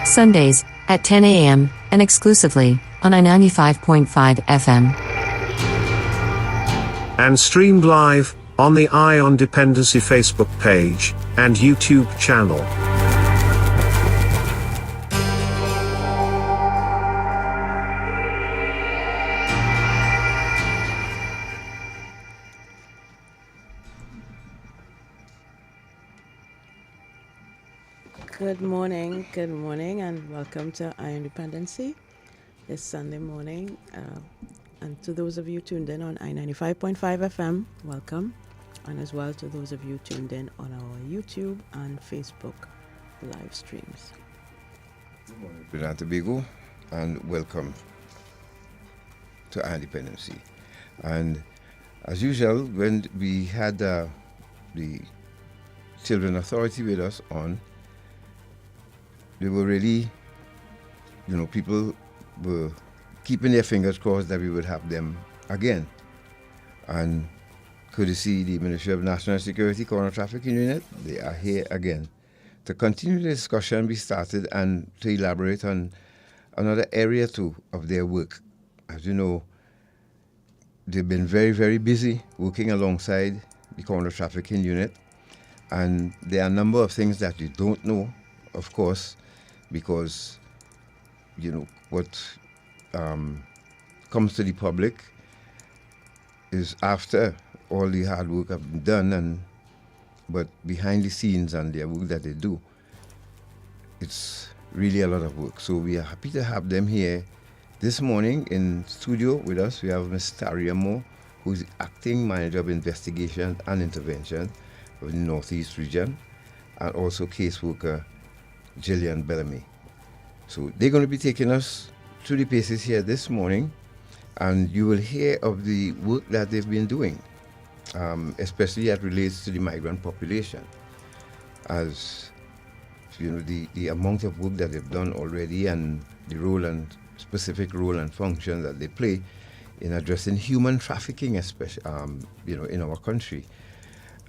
Sundays, at 10 a.m., and exclusively, on I-95.5 FM. And streamed live, on the Eye on Dependency Facebook page, and YouTube channel. Good morning, and welcome to Iron Dependency this Sunday morning. And to those of you tuned in on I-95.5 FM, welcome. And as well to those of you tuned in on our YouTube and Facebook live streams. Good morning, Trinidad and Tobago, and welcome to Iron Dependency. And as usual, when we had the Children Authority with us on, they were really, people were keeping their fingers crossed that we would have them again. And courtesy the Ministry of National Security Counter Trafficking Unit, they are here again to continue the discussion we started and to elaborate on another area too of their work. As you know, they've been very, very busy working alongside the Counter Trafficking Unit. And there are a number of things that you don't know, of course, because, what comes to the public is after all the hard work have been done, but behind the scenes and their work that they do, it's really a lot of work. So we are happy to have them here this morning in studio with us. We have Ms. Taria Moore, who's the Acting Manager of Investigation and Intervention of the Northeast region, and also caseworker Gillian Bellamy. So they're going to be taking us through the paces here this morning, and you will hear of the work that they've been doing, especially as relates to the migrant population, as the amount of work that they've done already and the role and specific role and function that they play in addressing human trafficking, especially in our country.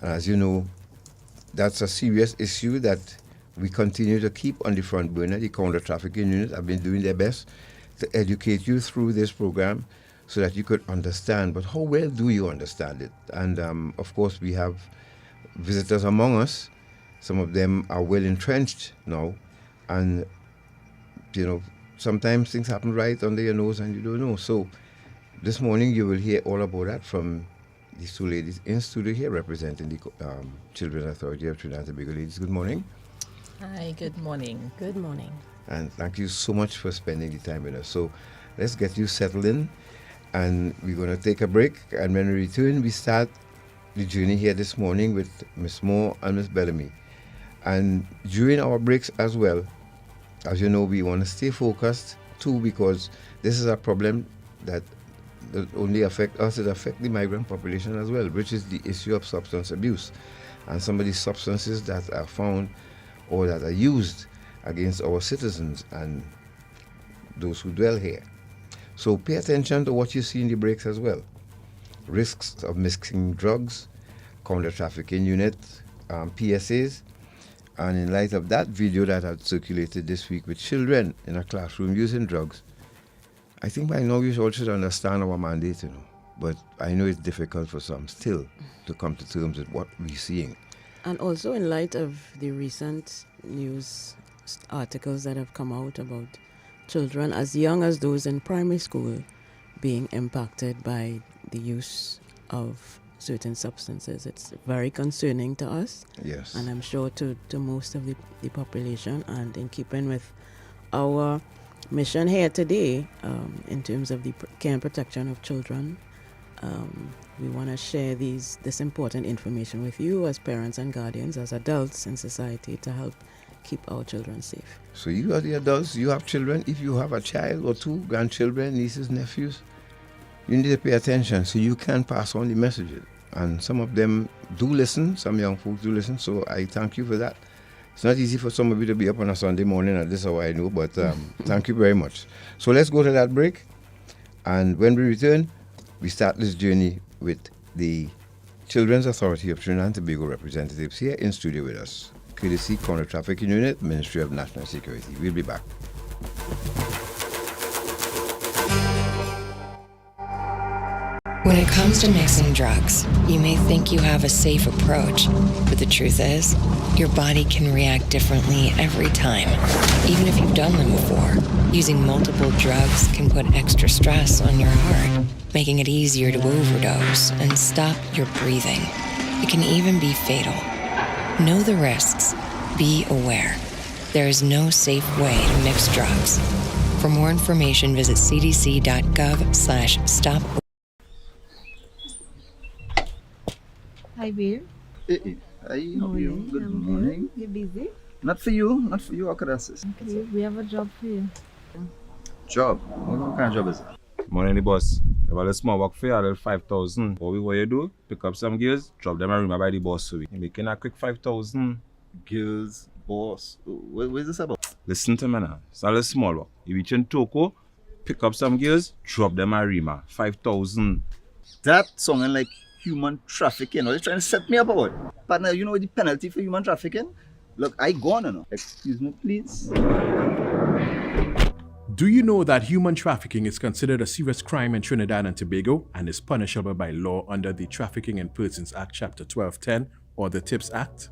As you know, that's a serious issue that we continue to keep on the front burner. The Counter Trafficking Unit have been doing their best to educate you through this program so that you could understand. But how well do you understand it? And of course, we have visitors among us. Some of them are well entrenched now. And, sometimes things happen right under your nose and you don't know. So this morning you will hear all about that from these two ladies in studio here representing the Children Authority of Trinidad and Tobago. Ladies, good morning. Hi, good morning. Good morning. And thank you so much for spending the time with us. So let's get you settled in, and we're going to take a break. And when we return, we start the journey here this morning with Ms. Moore and Ms. Bellamy. And during our breaks as well, as you know, we want to stay focused too, because this is a problem that only affect us, it affects the migrant population as well, which is the issue of substance abuse. And some of the substances that are found or that are used against our citizens and those who dwell here. So pay attention to what you see in the breaks as well. Risks of mixing drugs, Counter Trafficking Unit, PSAs, and in light of that video that had circulated this week with children in a classroom using drugs, I think by now you all should understand our mandate, but I know it's difficult for some still to come to terms with what we're seeing. And also in light of the recent news articles that have come out about children as young as those in primary school being impacted by the use of certain substances. It's very concerning to us. Yes. And I'm sure to most of the population, and in keeping with our mission here today in terms of the care and protection of children, we want to share this important information with you as parents and guardians, as adults in society, to help keep our children safe. So you are the adults, you have children. If you have a child or two, grandchildren, nieces, nephews, you need to pay attention so you can pass on the messages. And some of them do listen, some young folks do listen, so I thank you for that. It's not easy for some of you to be up on a Sunday morning at this hour, I know, but thank you very much. So let's go to that break, and when we return, we start this journey with the Children's Authority of Trinidad and Tobago representatives here in studio with us. courtesy Counter Trafficking Unit, Ministry of National Security. We'll be back. When it comes to mixing drugs, you may think you have a safe approach, but the truth is, your body can react differently every time, even if you've done them before. Using multiple drugs can put extra stress on your heart, making it easier to overdose and stop your breathing. It can even be fatal. Know the risks. Be aware. There is no safe way to mix drugs. For more information, visit cdc.gov/stop. Hi, babe. Hey, how are you? Good morning. You busy? Not for you, how could I assist? Okay, we have a job for you. Job? What kind of job is it? Morning, boss. If I small work for you, a little 5,000. What you do? Pick up some girls, drop them and remember the boss. So we making a quick 5,000. Girls, boss. What is this about? Listen to me now. It's a little small work. You reach in Toko, pick up some girls, drop them and Rima. 5,000. That sounding like human trafficking. Are you trying to set me up or what? Partner, you know the penalty for human trafficking? Look, I gone now. Excuse me, please. Do you know that human trafficking is considered a serious crime in Trinidad and Tobago and is punishable by law under the Trafficking in Persons Act Chapter 1210 or the TIPS Act?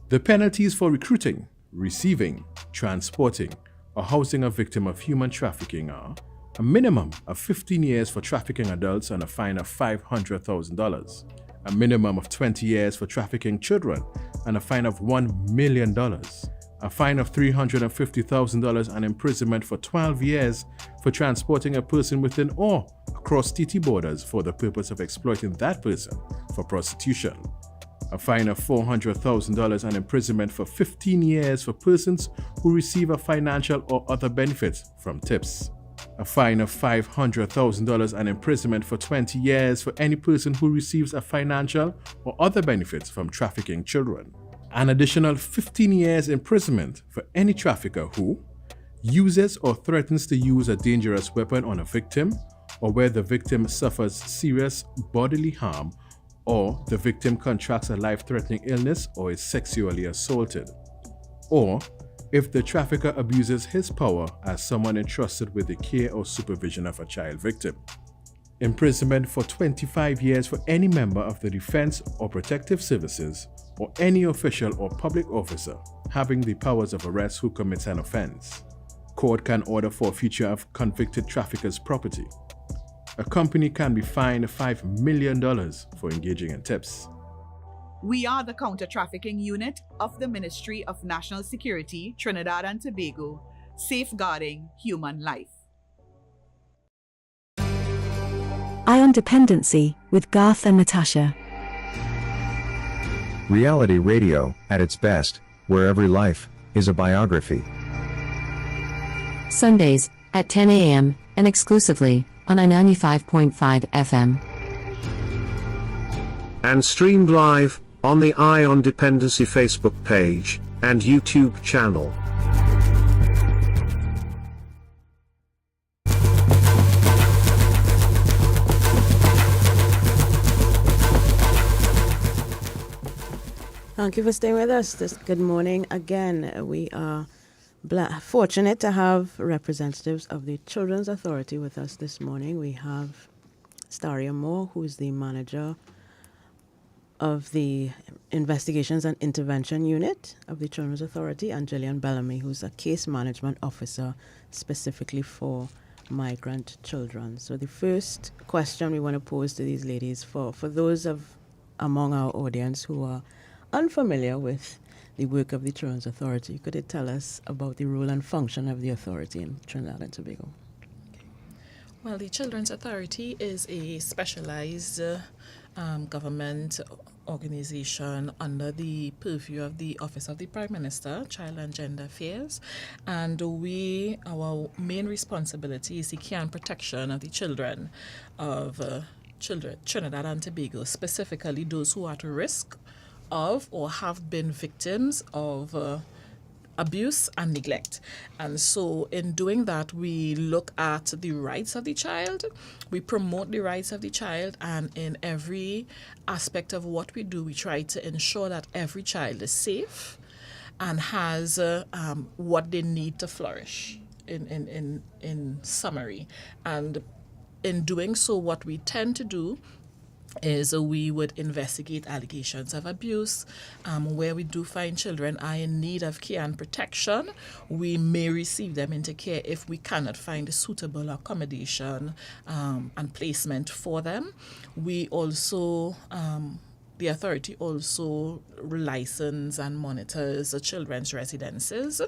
The penalties for recruiting, receiving, transporting, or housing a victim of human trafficking are a minimum of 15 years for trafficking adults and a fine of $500,000, a minimum of 20 years for trafficking children and a fine of $1 million, a fine of $350,000 and imprisonment for 12 years for transporting a person within or across TT borders for the purpose of exploiting that person for prostitution, a fine of $400,000 and imprisonment for 15 years for persons who receive a financial or other benefit from tips, a fine of $500,000 and imprisonment for 20 years for any person who receives a financial or other benefits from trafficking children, an additional 15 years imprisonment for any trafficker who uses or threatens to use a dangerous weapon on a victim, or where the victim suffers serious bodily harm, or the victim contracts a life-threatening illness or is sexually assaulted, or if the trafficker abuses his power as someone entrusted with the care or supervision of a child victim. Imprisonment for 25 years for any member of the Defense or Protective Services or any official or public officer having the powers of arrest who commits an offense. Court can order forfeiture of convicted trafficker's property. A company can be fined $5 million for engaging in tips. We are the Counter-Trafficking Unit of the Ministry of National Security, Trinidad and Tobago, safeguarding human life. Eye on Dependency with Garth and Natasha. Reality radio, at its best, where every life is a biography. Sundays at 10 a.m. and exclusively on 95.5 FM. And streamed live on the Eye on Dependency Facebook page and YouTube channel. Thank you for staying with us. Good morning again. We are fortunate to have representatives of the Children's Authority with us this morning. We have Staria Moore, who is the manager of the Investigations and Intervention Unit of the Children's Authority, and Gillian Bellamy, who's a case management officer specifically for migrant children. So the first question we want to pose to these ladies, for those among our audience who are unfamiliar with the work of the Children's Authority, could you tell us about the role and function of the authority in Trinidad and Tobago? Well, the Children's Authority is a specialized government organization under the purview of the Office of the Prime Minister, Child and Gender Affairs, and our main responsibility is the care and protection of the children of Trinidad and Tobago, specifically those who are at risk of or have been victims of abuse and neglect. And so in doing that, we look at the rights of the child, we promote the rights of the child, and in every aspect of what we do, we try to ensure that every child is safe and has what they need to flourish in summary. And in doing so, what we tend to do is we would investigate allegations of abuse. Where we do find children are in need of care and protection, we may receive them into care if we cannot find a suitable accommodation and placement for them. We also the authority also license and monitors the children's residences.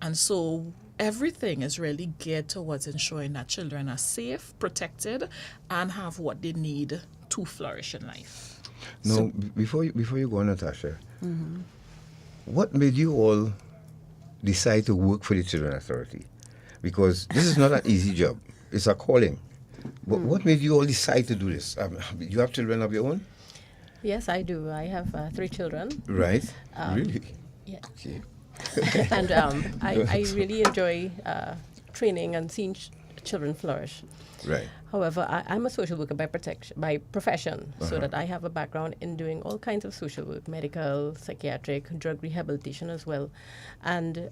And so everything is really geared towards ensuring that children are safe, protected, and have what they need to flourish in life. Now, before you go on, Natasha, what made you all decide to work for the Children Authority? Because this is not an easy job. It's a calling. But what made you all decide to do this? You have children of your own? Yes, I do. I have 3 children. Right. Really? Yeah. Okay. And I really enjoy training and seeing children flourish. Right. However, I'm a social worker by profession, so that I have a background in doing all kinds of social work, medical, psychiatric, drug rehabilitation as well. And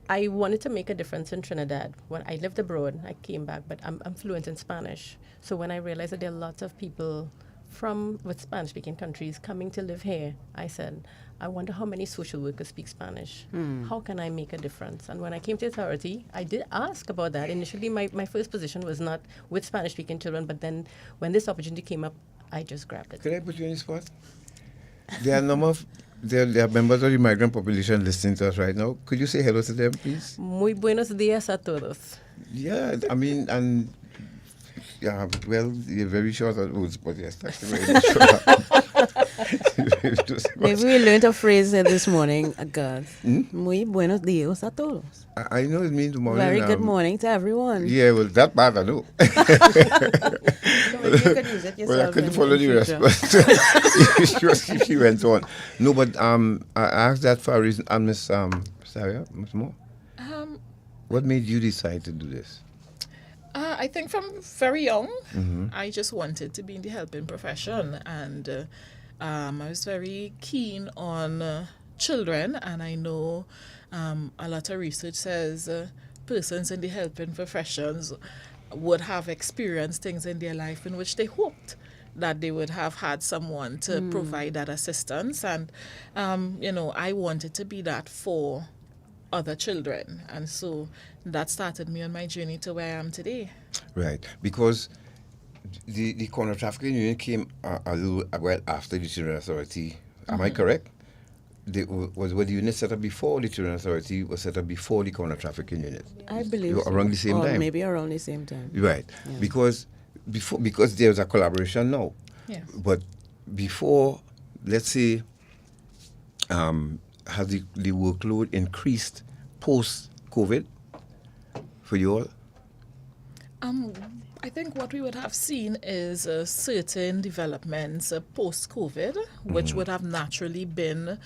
I wanted to make a difference in Trinidad. When I lived abroad, I came back, but I'm fluent in Spanish. So when I realized that there are lots of people with Spanish-speaking countries coming to live here, I said, I wonder how many social workers speak Spanish. How can I make a difference? And when I came to authority, I did ask about that. Initially, my first position was not with Spanish-speaking children, but then when this opportunity came up, I just grabbed it. Could I put you on the spot? There are members of the migrant population listening to us right now. Could you say hello to them, please? Muy buenos días a todos. Yeah, I mean, and yeah, well, you're very short on words, but yes, that's very short. Maybe we learned a phrase this morning, God. Muy buenos días a todos. I know it means morning. Very good morning to everyone. Yeah, well, that part I know. So maybe you could use it yourself. Well, I couldn't follow the rest. She went on. No, but I asked that for a reason. Miss Saria, Miss Moore, what made you decide to do this? I think from very young, I just wanted to be in the helping profession, and I was very keen on children, and I know a lot of research says persons in the helping professions would have experienced things in their life in which they hoped that they would have had someone to provide that assistance, and I wanted to be that for other children, and so that started me on my journey to where I am today. Right, because the counter trafficking unit came a little well after the Children Authority. Am I correct? Was the unit set up before the Children Authority was set up before the counter trafficking unit? I believe so. Around the same time. Maybe around the same time. Right, yeah. Because there's a collaboration now. Yes. But before, let's say, has the workload increased post-COVID for you all? I think what we would have seen is certain developments post-COVID, which would have naturally been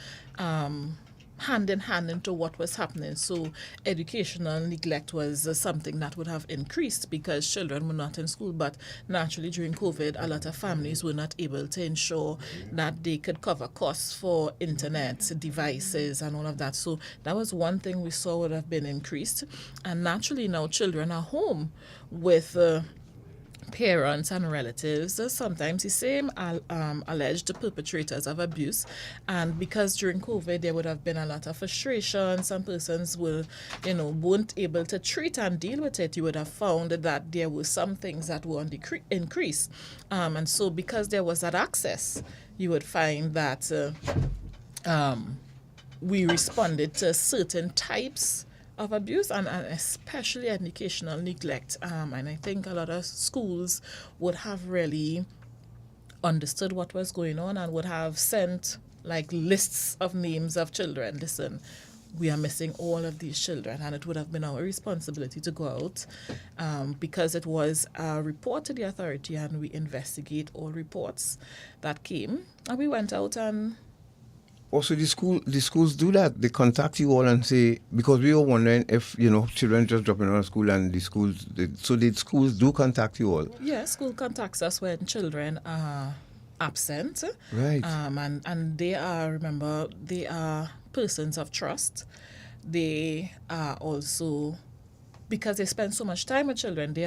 hand in hand into what was happening. So educational neglect was something that would have increased because children were not in school, but naturally during COVID, a lot of families were not able to ensure that they could cover costs for internet, devices, and all of that. So that was one thing we saw would have been increased. And naturally now children are home with parents and relatives, sometimes the same alleged perpetrators of abuse. And because during COVID there would have been a lot of frustration, some persons weren't able to treat and deal with it, you would have found that there were some things that were on the increase. And so because there was that access, you would find that we responded to certain types of abuse and especially educational neglect. And I think a lot of schools would have really understood what was going on and would have sent like lists of names of children. Listen, we are missing all of these children, and it would have been our responsibility to go out because it was a report to the authority, and we investigate all reports that came, and we went out and also, the schools do that. They contact you all and say, because we were wondering if, children just dropping out of school and the schools do contact you all. Yeah, school contacts us when children are absent. Right. And they are persons of trust. They are also, because they spend so much time with children, they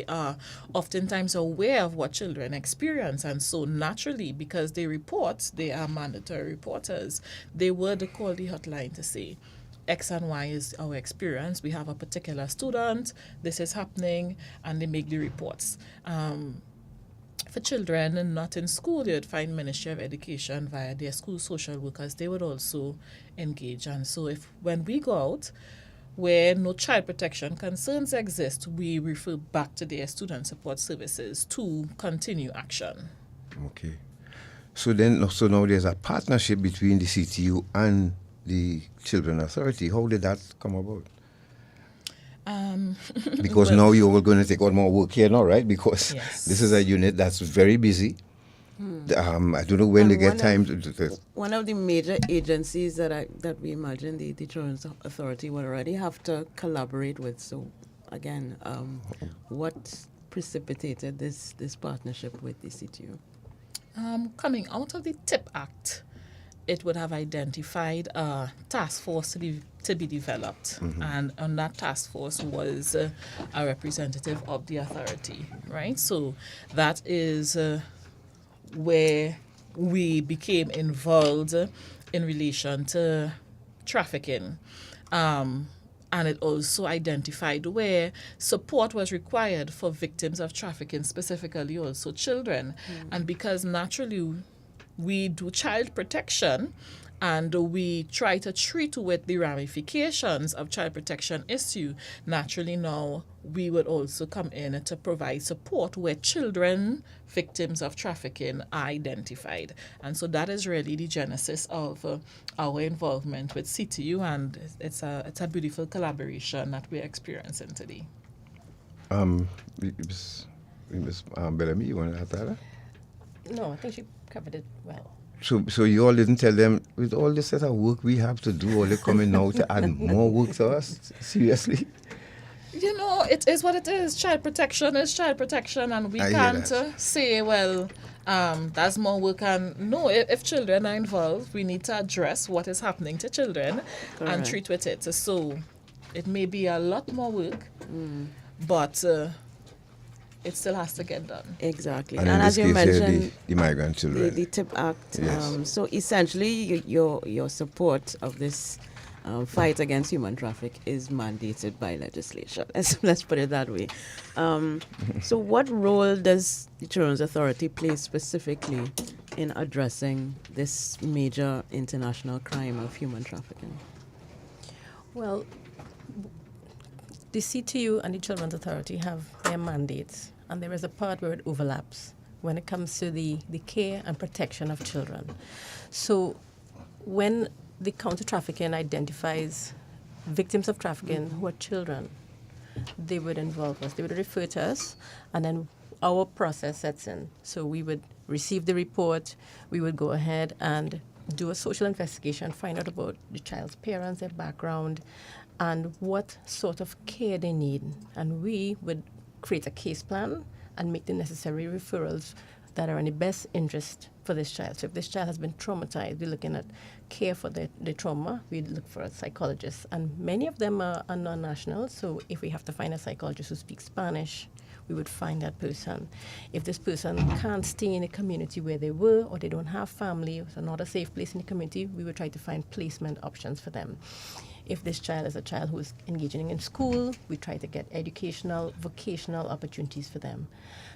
are oftentimes aware of what children experience. And so naturally, because they report, they are mandatory reporters, they would call the hotline to say, X and Y is our experience. We have a particular student, this is happening, and they make the reports. For children and not in school, they would find Ministry of Education via their school social workers. They would also engage. And so when we go out, where no child protection concerns exist, we refer back to their student support services to continue action. Okay. So now there's a partnership between the CTU and the Children Authority. How did that come about? Because now you're all going to take on more work here now, right? Because this is a unit that's very busy. I don't know when they get time to. One of the major agencies that we imagine the Children's Authority will already have to collaborate with. So, again, what precipitated this partnership with the CTU? Coming out of the TIP Act, it would have identified a task force to be developed. And on that task force was a representative of the authority, right? So that is where we became involved in relation to trafficking. And it also identified where support was required for victims of trafficking, specifically also children. And because naturally we do child protection and we try to treat with the ramifications of child protection issue, naturally now we would also come in to provide support where children victims of trafficking are identified. And so that is really the genesis of our involvement with CTU, and it's a beautiful collaboration that we're experiencing today. Miss Bellamy, you want to add that? No, I think she covered it well. So you all didn't tell them, with all this set of work we have to do, all they coming now to add more work to us? Seriously? You know, it is what it is. Child protection is child protection, and we can't say, well, that's more work. And no, if children are involved, we need to address what is happening to children and treat with it. So it may be a lot more work, but it still has to get done. Exactly. And as you mentioned, the migrant children. The TIP Act. Yes. So essentially, your support of this fight against human trafficking is mandated by legislation. Let's put it that way. So what role does the Children's Authority play specifically in addressing this major international crime of human trafficking? Well, the CTU and the Children's Authority have their mandates, and there is a part where it overlaps when it comes to the care and protection of children. So when the counter-trafficking identifies victims of trafficking who are children, they would involve us. They would refer to us, and then our process sets in. So we would receive the report, we would go ahead and do a social investigation, find out about the child's parents, their background, and what sort of care they need. And we would create a case plan and make the necessary referrals that are in the best interest for this child. So if this child has been traumatized, we're looking at care for the trauma. We look for a psychologist. And many of them are non-national, so if we have to find a psychologist who speaks Spanish, we would find that person. If this person can't stay in a community where they were, or they don't have family, it's not a safe place in the community, we would try to find placement options for them. If this child is a child who is engaging in school, we try to get educational, vocational opportunities for them.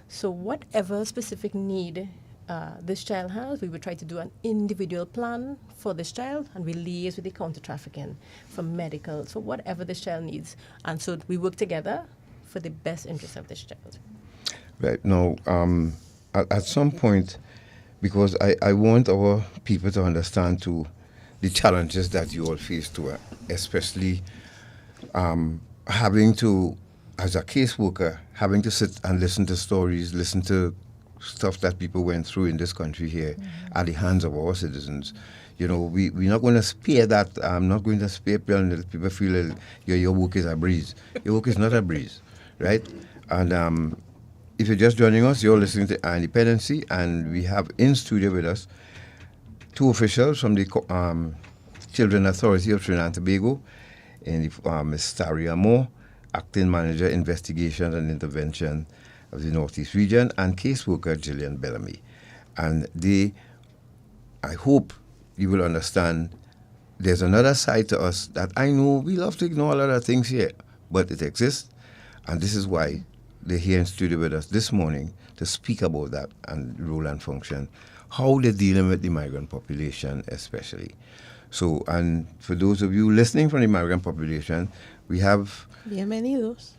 So whatever specific need this child has, we would try to do an individual plan for this child, and we liaise with the counter-trafficking for medical, so whatever this child needs. And so we work together for the best interest of this child. Right. Now, at some point, because I want our people to understand too the challenges that you all face too, especially having to, as a caseworker, having to sit and listen to stories, listen to stuff that people went through in this country here at the hands of our citizens. You know, we're not going to spare that. I'm not going to spare people and let people feel like your work is a breeze. Your work is not a breeze, right? And if you're just joining us, you're listening to Dependency, and we have in studio with us two officials from the Children Authority of Trinidad and Tobago, and Ms. Taria Moore, Acting Manager, Investigation and Intervention of the Northeast Region, and caseworker Gillian Bellamy. And I hope you will understand there's another side to us that I know we love to ignore a lot of things here, but it exists, and this is why they're here in studio with us this morning to speak about that and role and function, how they're dealing with the migrant population especially. So, and for those of you listening from the migrant population, we have Bienvenidos.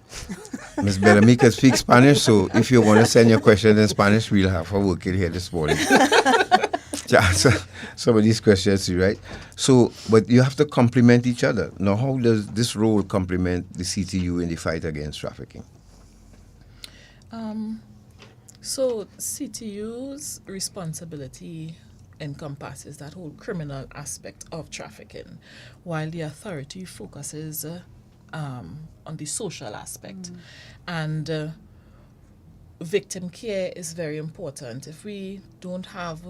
Ms. Bellamy can speak Spanish, so if you want to send your questions in Spanish, we'll have her working here this morning to answer some of these questions, right? So, but you have to complement each other. Now, how does this role complement the CTU in the fight against trafficking? So CTU's responsibility encompasses that whole criminal aspect of trafficking, while the authority focuses on the social aspect. And victim care is very important. If we don't have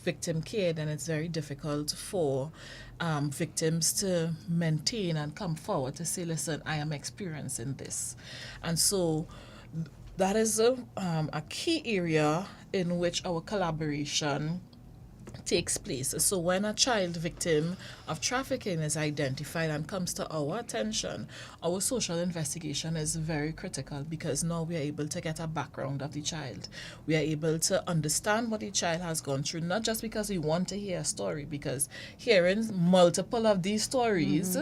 victim care, then it's very difficult for victims to maintain and come forward to say, listen, I am experiencing this. And so that is a key area in which our collaboration takes place. So when a child victim of trafficking is identified and comes to our attention, our social investigation is very critical, because now we are able to get a background of the child. We are able to understand what the child has gone through, not just because we want to hear a story, because hearing multiple of these stories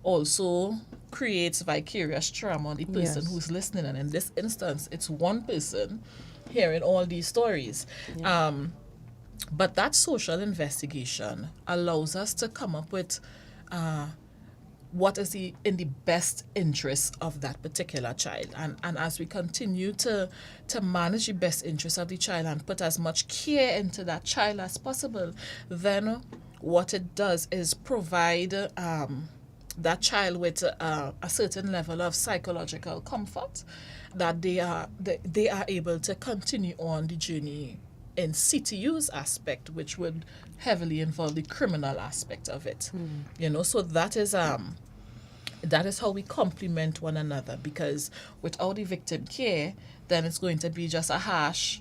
also creates vicarious trauma on the person who's listening. And in this instance, it's one person hearing all these stories. But that social investigation allows us to come up with what is in the best interest of that particular child. And as we continue to manage the best interest of the child and put as much care into that child as possible, then what it does is provide that child with a certain level of psychological comfort, that they are able to continue on the journey in CTU's aspect, which would heavily involve the criminal aspect of it. So that is how we complement one another, because without the victim care, then it's going to be just a harsh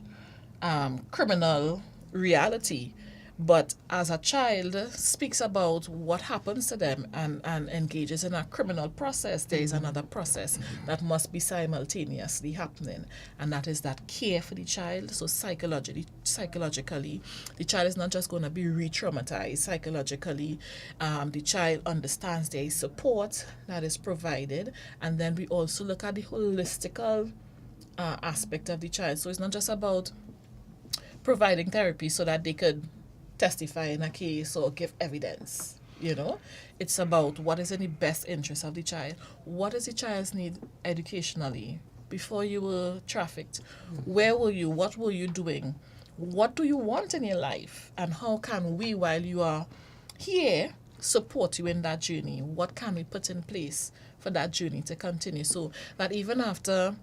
criminal reality. But as a child speaks about what happens to them and engages in a criminal process, there is another process that must be simultaneously happening, and that is that care for the child. So psychologically, the child is not just going to be re-traumatized. Psychologically, the child understands there is support that is provided, and then we also look at the holistical aspect of the child. So it's not just about providing therapy so that they could testify in a case or give evidence. It's about what is in the best interest of the child. What does the child's need educationally before you were trafficked? Where were you? What were you doing? What do you want in your life? And how can we, while you are here, support you in that journey? What can we put in place for that journey to continue, so that even after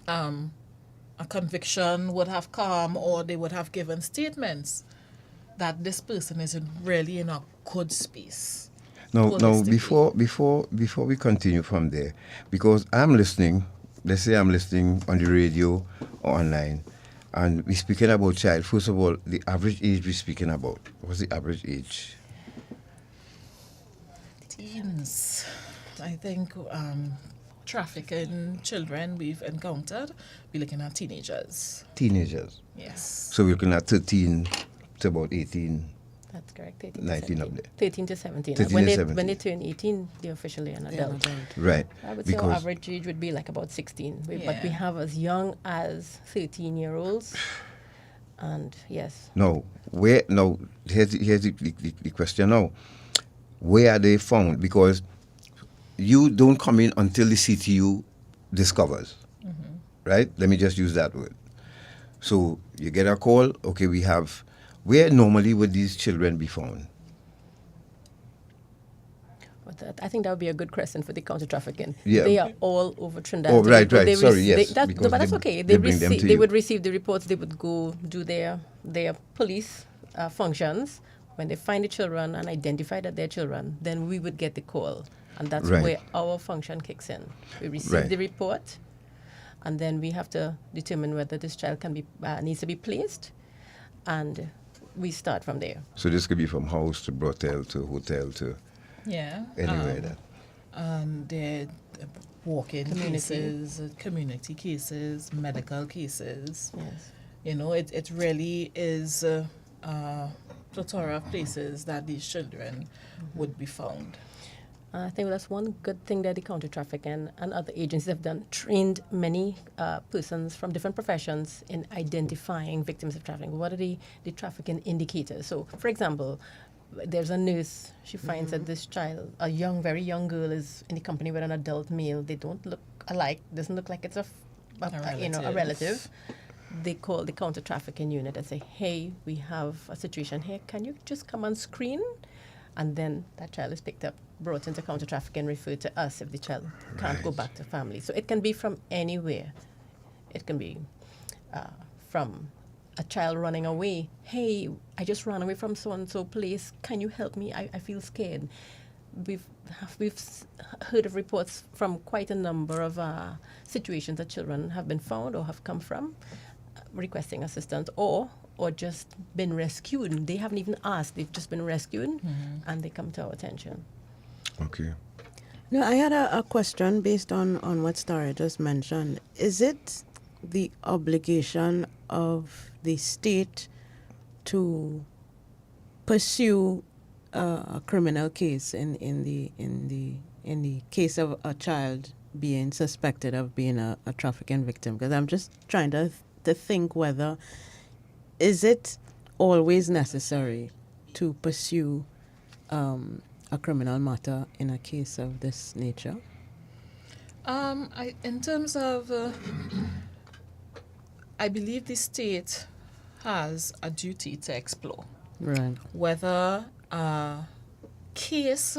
a conviction would have come, or they would have given statements, that this person is really in a good space. Now, before we continue from there, because I'm listening, let's say I'm listening on the radio or online, and we're speaking about child. First of all, the average age we're speaking about. What's the average age? Teens. I think trafficking children we've encountered, we're looking at teenagers. Teenagers? Yes. So we're looking at 13 to about 18. That's correct. 19 up there. 13 to 17. 13 when to they 17. When they turn 18, they're officially an adult. Right. I would say our average age would be like about 16. But we have as young as 13-year-olds. And yes. Here's the question now. Where are they found? Because you don't come in until the CTU discovers. Right? Let me just use that word. So you get a call, okay, we have, where normally would these children be found? I think that would be a good question for the counter trafficking. Yeah. They are all over Trinidad. Oh, right. Sorry, yes. But that's okay. They would receive the reports. They would go do their police functions. When they find the children and identify that they're children, then we would get the call. And that's Right. where our function kicks in. We receive Right. the report, and then we have to determine whether this child can be needs to be placed, and we start from there. So this could be from house to brothel to hotel to anywhere that. There walk-in Community. cases, community cases, medical cases. Yes. You know, it really is a plethora of places that these children would be found. I think that's one good thing that the counter trafficking and other agencies have done, trained many persons from different professions in identifying victims of trafficking. What are the trafficking indicators? So, for example, there's a nurse, she finds that this child, a very young girl, is in the company with an adult male. They don't look alike, doesn't look like it's a relative. They call the counter trafficking unit and say, hey, we have a situation here, can you just come on screen? And then that child is picked up, brought into counter trafficking, referred to us if the child can't go back to family. So it can be from anywhere. It can be from a child running away. Hey, I just ran away from so-and-so place. Can you help me? I feel scared. We've heard of reports from quite a number of situations that children have been found or have come from requesting assistance or just been rescued. They haven't even asked. They've just been rescued, and they come to our attention. Okay. No, I had a question based on what Starra just mentioned. Is it the obligation of the state to pursue a criminal case in the case of a child being suspected of being a trafficking victim? Because I'm just trying to think whether is it always necessary to pursue a criminal matter in a case of this nature? In terms of, I believe the state has a duty to explore. Right. Whether a case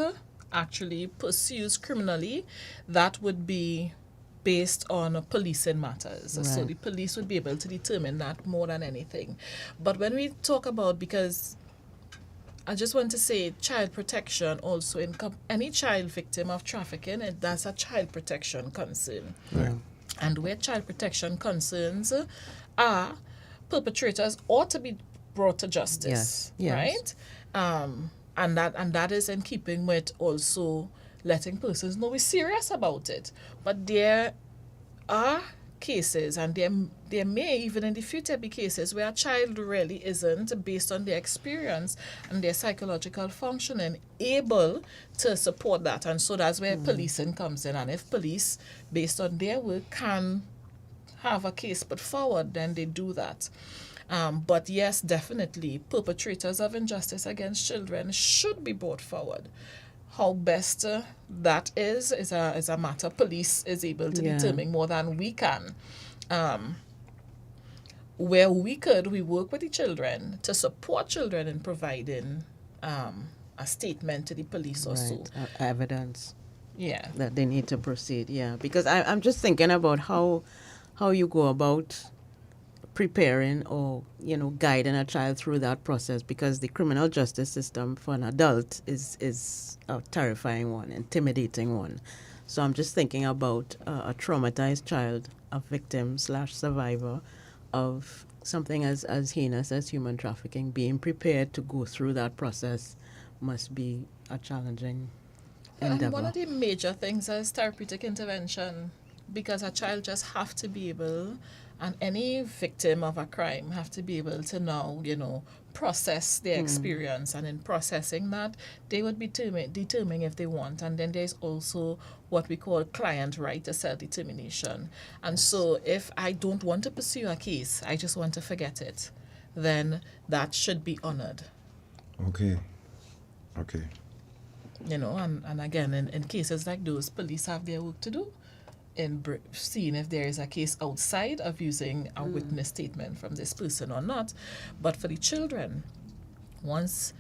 actually pursues criminally, that would be based on policing matters. Right. So the police would be able to determine that more than anything. But when we talk about, because I just want to say child protection also, any child victim of trafficking, that's a child protection concern. Right. And where child protection concerns are, perpetrators ought to be brought to justice, Yes. right? And that is in keeping with also letting persons know we're serious about it. But there are cases, and there may even in the future be cases where a child really isn't, based on their experience and their psychological functioning, able to support that. And so that's where policing comes in. And if police, based on their work, can have a case put forward, then they do that. But yes, definitely, perpetrators of injustice against children should be brought forward. How best that is a matter police is able to determine more than we can. Where we could, we work with the children to support children in providing a statement to the police or so. Evidence. Yeah. That they need to proceed, Because I'm just thinking about how you go about preparing or guiding a child through that process, because the criminal justice system for an adult is a terrifying one, intimidating one. So I'm just thinking about a traumatized child, a victim / survivor of something as heinous as human trafficking. Being prepared to go through that process must be a challenging endeavor. And one of the major things is therapeutic intervention, because a child just have to be able, and any victim of a crime have to be able to now, process their experience. And in processing that, they would be determining if they want. And then there's also what we call client right to self-determination. And so if I don't want to pursue a case, I just want to forget it, then that should be honored. Okay. And again, in cases like those, police have their work to do in seeing if there is a case outside of using a witness statement from this person or not. But for the children, once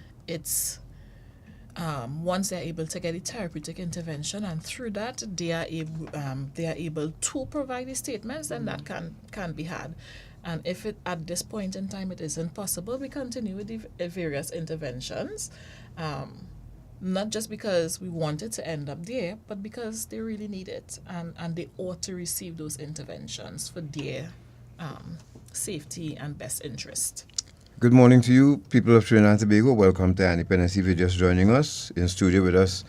they're able to get a therapeutic intervention, and through that they are able to provide the statements, then that can be had. And if it at this point in time it isn't possible, we continue with the various interventions. Not just because we want it to end up there, but because they really need it, and they ought to receive those interventions for their safety and best interest. Good morning to you, people of Trinidad and Tobago. Welcome to Dependency. If you're just joining us, in studio with us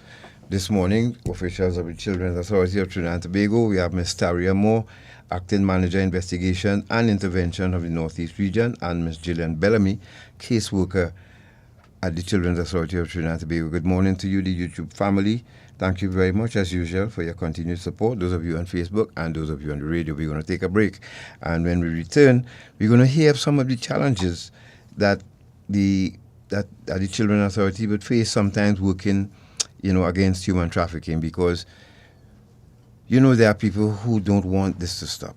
this morning, officials of the Children's Authority of Trinidad and Tobago. We have Ms. Taria Moore, Acting Manager, Investigation and Intervention of the Northeast Region, and Ms. Gillian Bellamy, Caseworker at the Children's Authority of Trinidad and Tobago. Good morning to you, the YouTube family. Thank you very much, as usual, for your continued support. Those of you on Facebook and those of you on the radio. We're going to take a break. And when we return, we're going to hear some of the challenges that the Children's Authority would face sometimes working, against human trafficking, because, there are people who don't want this to stop.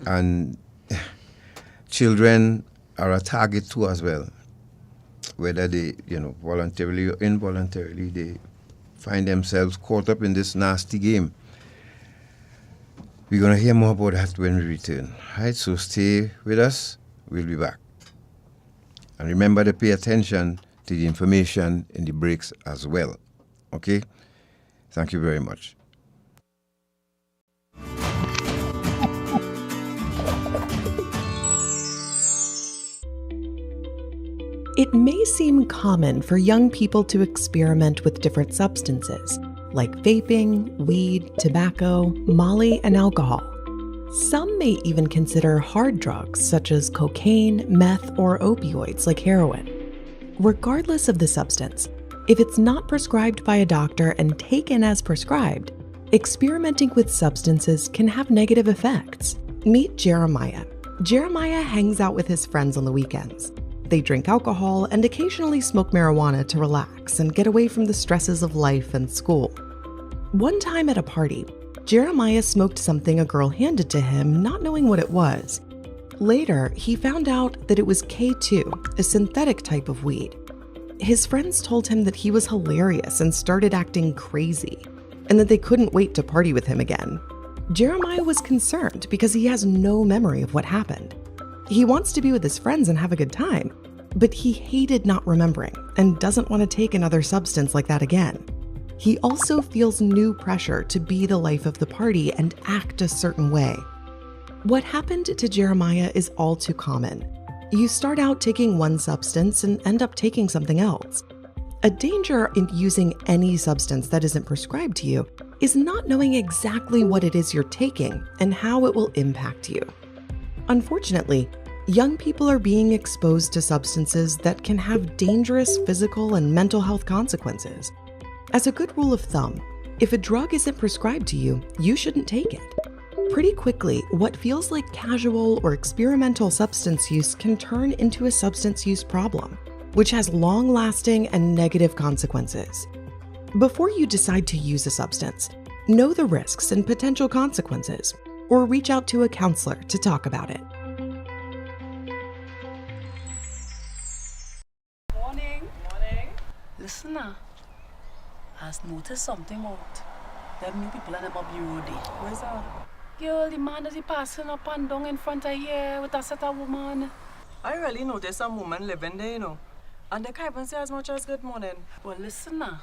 And children are a target too as well. Whether they, voluntarily or involuntarily, they find themselves caught up in this nasty game. We're going to hear more about that when we return. All right, so stay with us. We'll be back. And remember to pay attention to the information in the breaks as well. Okay? Thank you very much. It may seem common for young people to experiment with different substances, like vaping, weed, tobacco, Molly, and alcohol. Some may even consider hard drugs such as cocaine, meth, or opioids like heroin. Regardless of the substance, if it's not prescribed by a doctor and taken as prescribed, experimenting with substances can have negative effects. Meet Jeremiah. Jeremiah hangs out with his friends on the weekends. They drink alcohol and occasionally smoke marijuana to relax and get away from the stresses of life and school. One time at a party, Jeremiah smoked something a girl handed to him, not knowing what it was. Later, he found out that it was K2, a synthetic type of weed. His friends told him that he was hilarious and started acting crazy, and that they couldn't wait to party with him again. Jeremiah was concerned because he has no memory of what happened. He wants to be with his friends and have a good time, but he hated not remembering and doesn't want to take another substance like that again. He also feels new pressure to be the life of the party and act a certain way. What happened to Jeremiah is all too common. You start out taking one substance and end up taking something else. A danger in using any substance that isn't prescribed to you is not knowing exactly what it is you're taking and how it will impact you. Unfortunately, young people are being exposed to substances that can have dangerous physical and mental health consequences. As a good rule of thumb, if a drug isn't prescribed to you, you shouldn't take it. Pretty quickly, what feels like casual or experimental substance use can turn into a substance use problem, which has long-lasting and negative consequences. Before you decide to use a substance, know the risks and potential consequences, or reach out to a counselor to talk about it. Morning. Listen now, I has noticed something out. Them new people on the bureau day. Where's that? Girl, the man that is passing up and down in front of here with a set of woman. I really noticed some woman living there, And they can't even say as much as good morning. Well, listen now.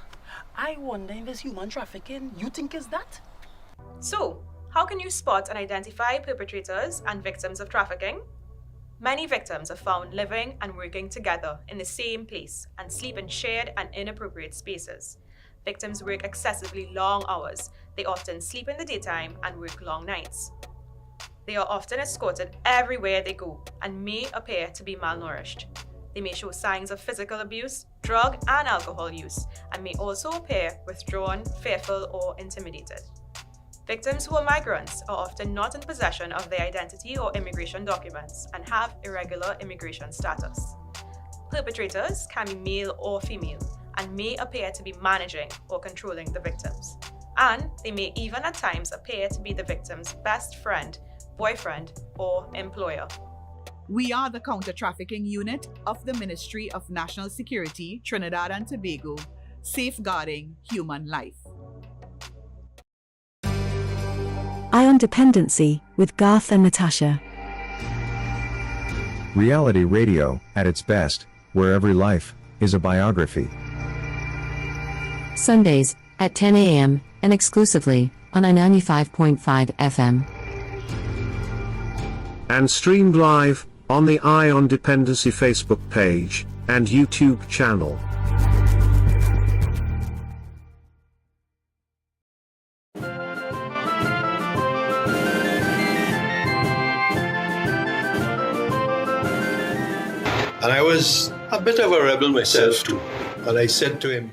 I wonder if it's human trafficking. You think it's that? So, how can you spot and identify perpetrators and victims of trafficking? Many victims are found living and working together in the same place and sleep in shared and inappropriate spaces. Victims work excessively long hours. They often sleep in the daytime and work long nights. They are often escorted everywhere they go and may appear to be malnourished. They may show signs of physical abuse, drug and alcohol use, and may also appear withdrawn, fearful, or intimidated. Victims who are migrants are often not in possession of their identity or immigration documents and have irregular immigration status. Perpetrators can be male or female and may appear to be managing or controlling the victims. And they may even at times appear to be the victim's best friend, boyfriend, or employer. We are the Counter-Trafficking Unit of the Ministry of National Security, Trinidad and Tobago, safeguarding human life. Eye on Dependency with Garth and Natasha. Reality radio, at its best, where every life is a biography. Sundays, at 10 a.m., and exclusively, on I-95.5 FM. And streamed live, on the Eye on Dependency Facebook page, and YouTube channel. And I was a bit of a rebel myself too. And I said to him,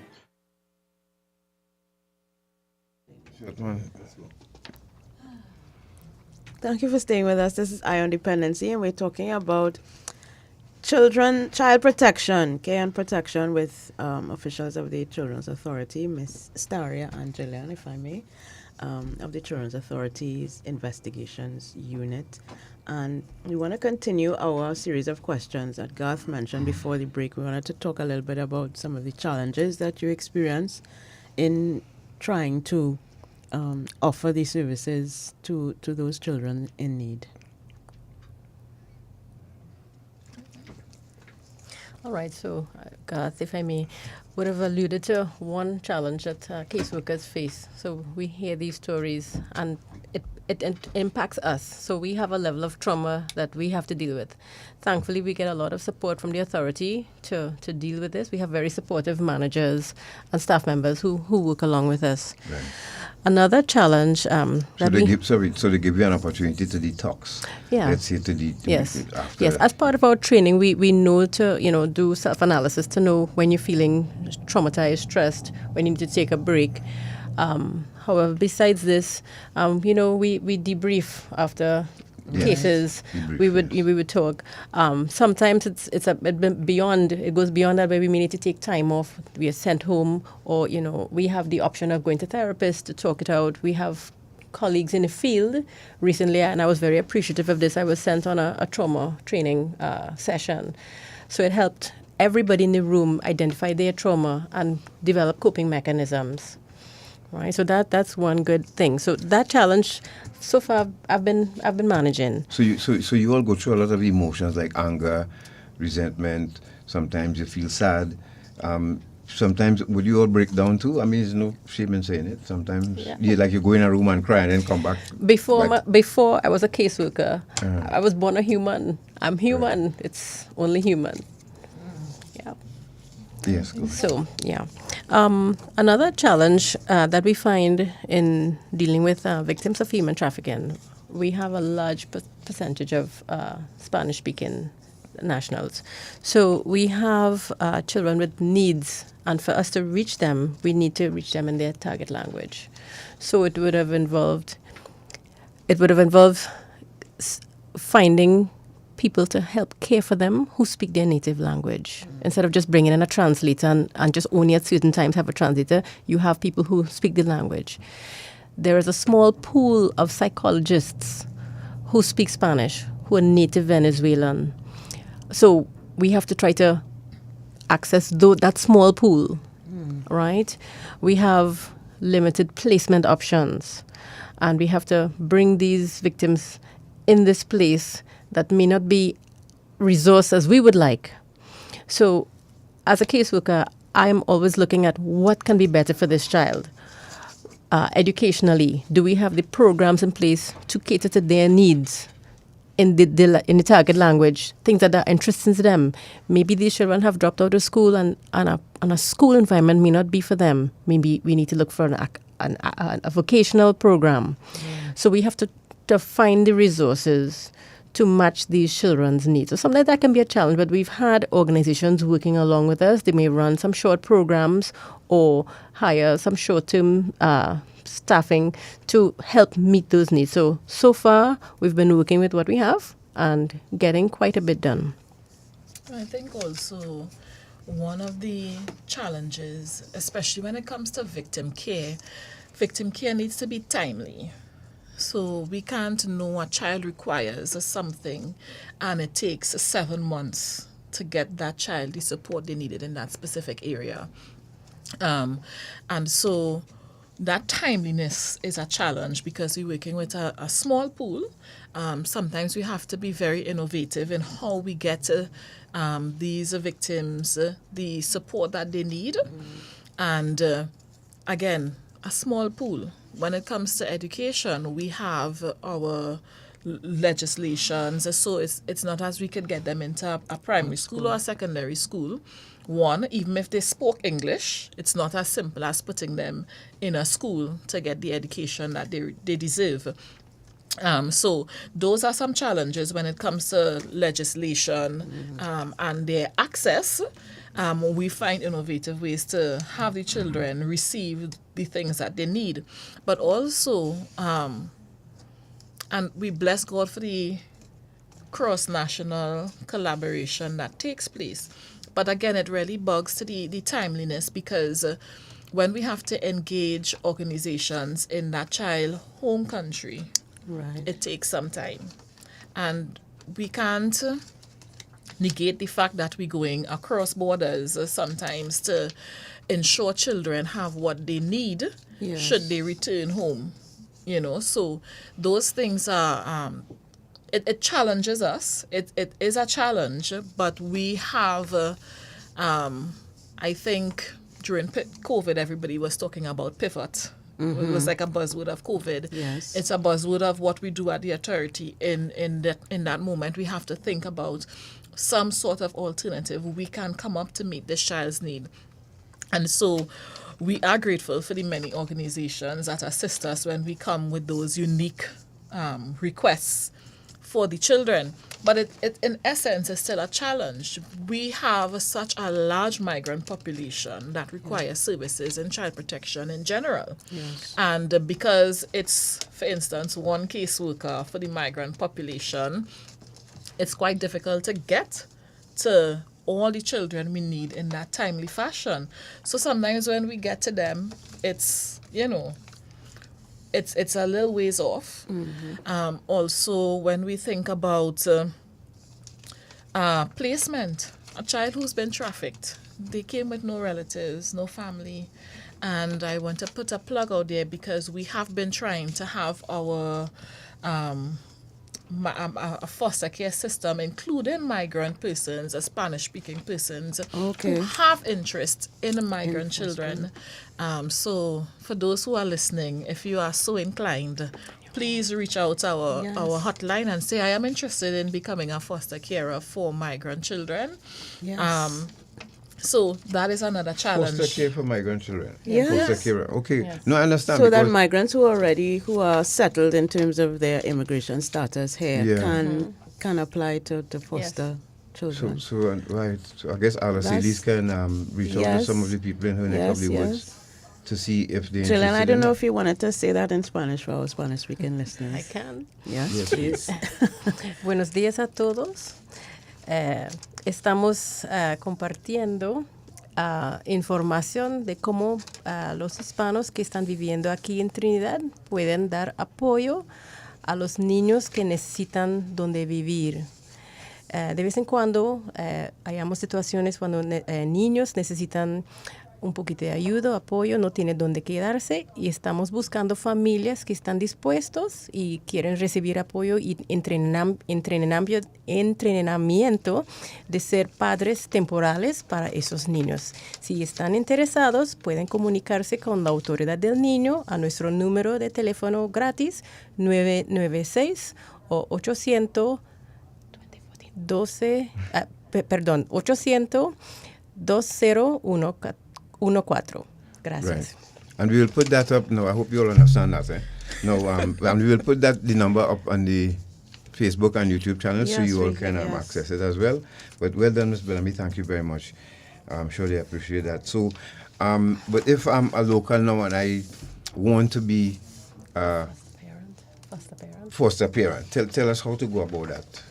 Thank you for staying with us. This is Eye on Dependency, and we're talking about child protection, care and protection with officials of the Children's Authority, Miss Staria and Gillian, if I may, of the Children's Authority's Investigations Unit. And we want to continue our series of questions that Garth mentioned before the break. We wanted to talk a little bit about some of the challenges that you experience in trying to offer these services to those children in need. All right, so Garth, if I may, would have alluded to one challenge that caseworkers face. So we hear these stories and it impacts us. So we have a level of trauma that we have to deal with. Thankfully, we get a lot of support from the authority to deal with this. We have very supportive managers and staff members who work along with us. Right. Another challenge so they give you an opportunity to detox. Yeah. Let's say yes. As part of our training, we know to do self-analysis to know when you're feeling traumatized, stressed, when you need to take a break. However, besides this, we debrief after cases. We would talk. Sometimes it's a bit beyond. It goes beyond that, where we may need to take time off. We are sent home, or we have the option of going to therapists to talk it out. We have colleagues in the field recently, and I was very appreciative of this. I was sent on a trauma training session, so it helped everybody in the room identify their trauma and develop coping mechanisms. Right, so that's one good thing. So that challenge, so far, I've been managing. So you all go through a lot of emotions like anger, resentment. Sometimes you feel sad. Sometimes would you all break down too? I mean, there's no shame in saying it. Sometimes you go in a room and cry and then come back. Before I was a caseworker, I was born a human. I'm human. Right. It's only human. Yeah. Yes. Go so yeah. Another challenge that we find in dealing with victims of human trafficking, we have a large percentage of Spanish-speaking nationals. So we have children with needs, and for us to reach them, we need to reach them in their target language. So it would have involved finding people to help care for them who speak their native language. Instead of just bringing in a translator and just only at certain times have a translator, you have people who speak the language. There is a small pool of psychologists who speak Spanish, who are native Venezuelan. So we have to try to access that small pool, right? We have limited placement options, and we have to bring these victims in this place that may not be resourced as we would like. So as a caseworker, I'm always looking at what can be better for this child. Educationally, do we have the programs in place to cater to their needs in the target language, things that are interesting to them? Maybe these children have dropped out of school and a school environment may not be for them. Maybe we need to look for a vocational program. So we have to find the resources to match these children's needs. So sometimes that can be a challenge, but we've had organizations working along with us. They may run some short programs or hire some short-term staffing to help meet those needs. So far, we've been working with what we have and getting quite a bit done. I think also one of the challenges, especially when it comes to victim care needs to be timely. So we can't know a child requires something and it takes 7 months to get that child the support they needed in that specific area. And so that timeliness is a challenge because we're working with a small pool. Sometimes we have to be very innovative in how we get these victims the support that they need. And again, a small pool. When it comes to education, we have our legislations, so it's not as we could get them into a primary school or a secondary school. One, even if they spoke English, it's not as simple as putting them in a school to get the education that they deserve. So those are some challenges when it comes to legislation and their access. We find innovative ways to have the children receive the things that they need. But also, and we bless God for the cross-national collaboration that takes place. But again, it really bugs to the timeliness because when we have to engage organizations in that child home country, it takes some time. And we can't negate the fact that we're going across borders sometimes to ensure children have what they need should they return home. So those things are, it challenges us. It is a challenge, but we have, I think during COVID, everybody was talking about pivot. It was like a buzzword of COVID. Yes. It's a buzzword of what we do at the authority. In that moment, we have to think about some sort of alternative we can come up to meet this child's need. And so we are grateful for the many organizations that assist us when we come with those unique requests for the children. But it in essence is still a challenge. We have such a large migrant population that requires services in child protection in general. Yes. And because it's, for instance, one caseworker for the migrant population, it's quite difficult to get to all the children we need in that timely fashion. So sometimes when we get to them, it's, it's a little ways off. Also, when we think about placement, a child who's been trafficked, they came with no relatives, no family. And I want to put a plug out there because we have been trying to have our a foster care system, including migrant persons, Spanish-speaking persons who have interest in migrant children. So for those who are listening, if you are so inclined, please reach out our hotline and say, I am interested in becoming a foster carer for migrant children. Yes. So that is another challenge. Foster care for migrant children. Yes. Foster care. Okay. Yes. No, I understand. So that migrants who are settled in terms of their immigration status here can apply to foster children. So right. So I guess RCDs can reach out to some of the people in her neck of the woods to see if they're Children, interested I don't in know that. if you wanted to say that in Spanish for our Spanish-speaking listeners. I can. Yes, please. Buenos días a todos. Estamos compartiendo información de cómo los hispanos que están viviendo aquí en Trinidad pueden dar apoyo a los niños que necesitan donde vivir. De vez en cuando hayamos situaciones cuando niños necesitan un poquito de ayuda, apoyo, no tienen dónde quedarse y estamos buscando familias que están dispuestos y quieren recibir apoyo y entrenamiento de ser padres temporales para esos niños. Si están interesados, pueden comunicarse con la autoridad del niño a nuestro número de teléfono gratis 996 o 800 2014. Gracias. Right. And we will put that up. No, I hope you all understand that. No, and we will put the number up on the Facebook and YouTube channel so you all can access it as well. But well done, Ms. Bellamy. Thank you very much. I'm sure they appreciate that. So, but if I'm a local now and I want to be foster parent, tell us how to go about that.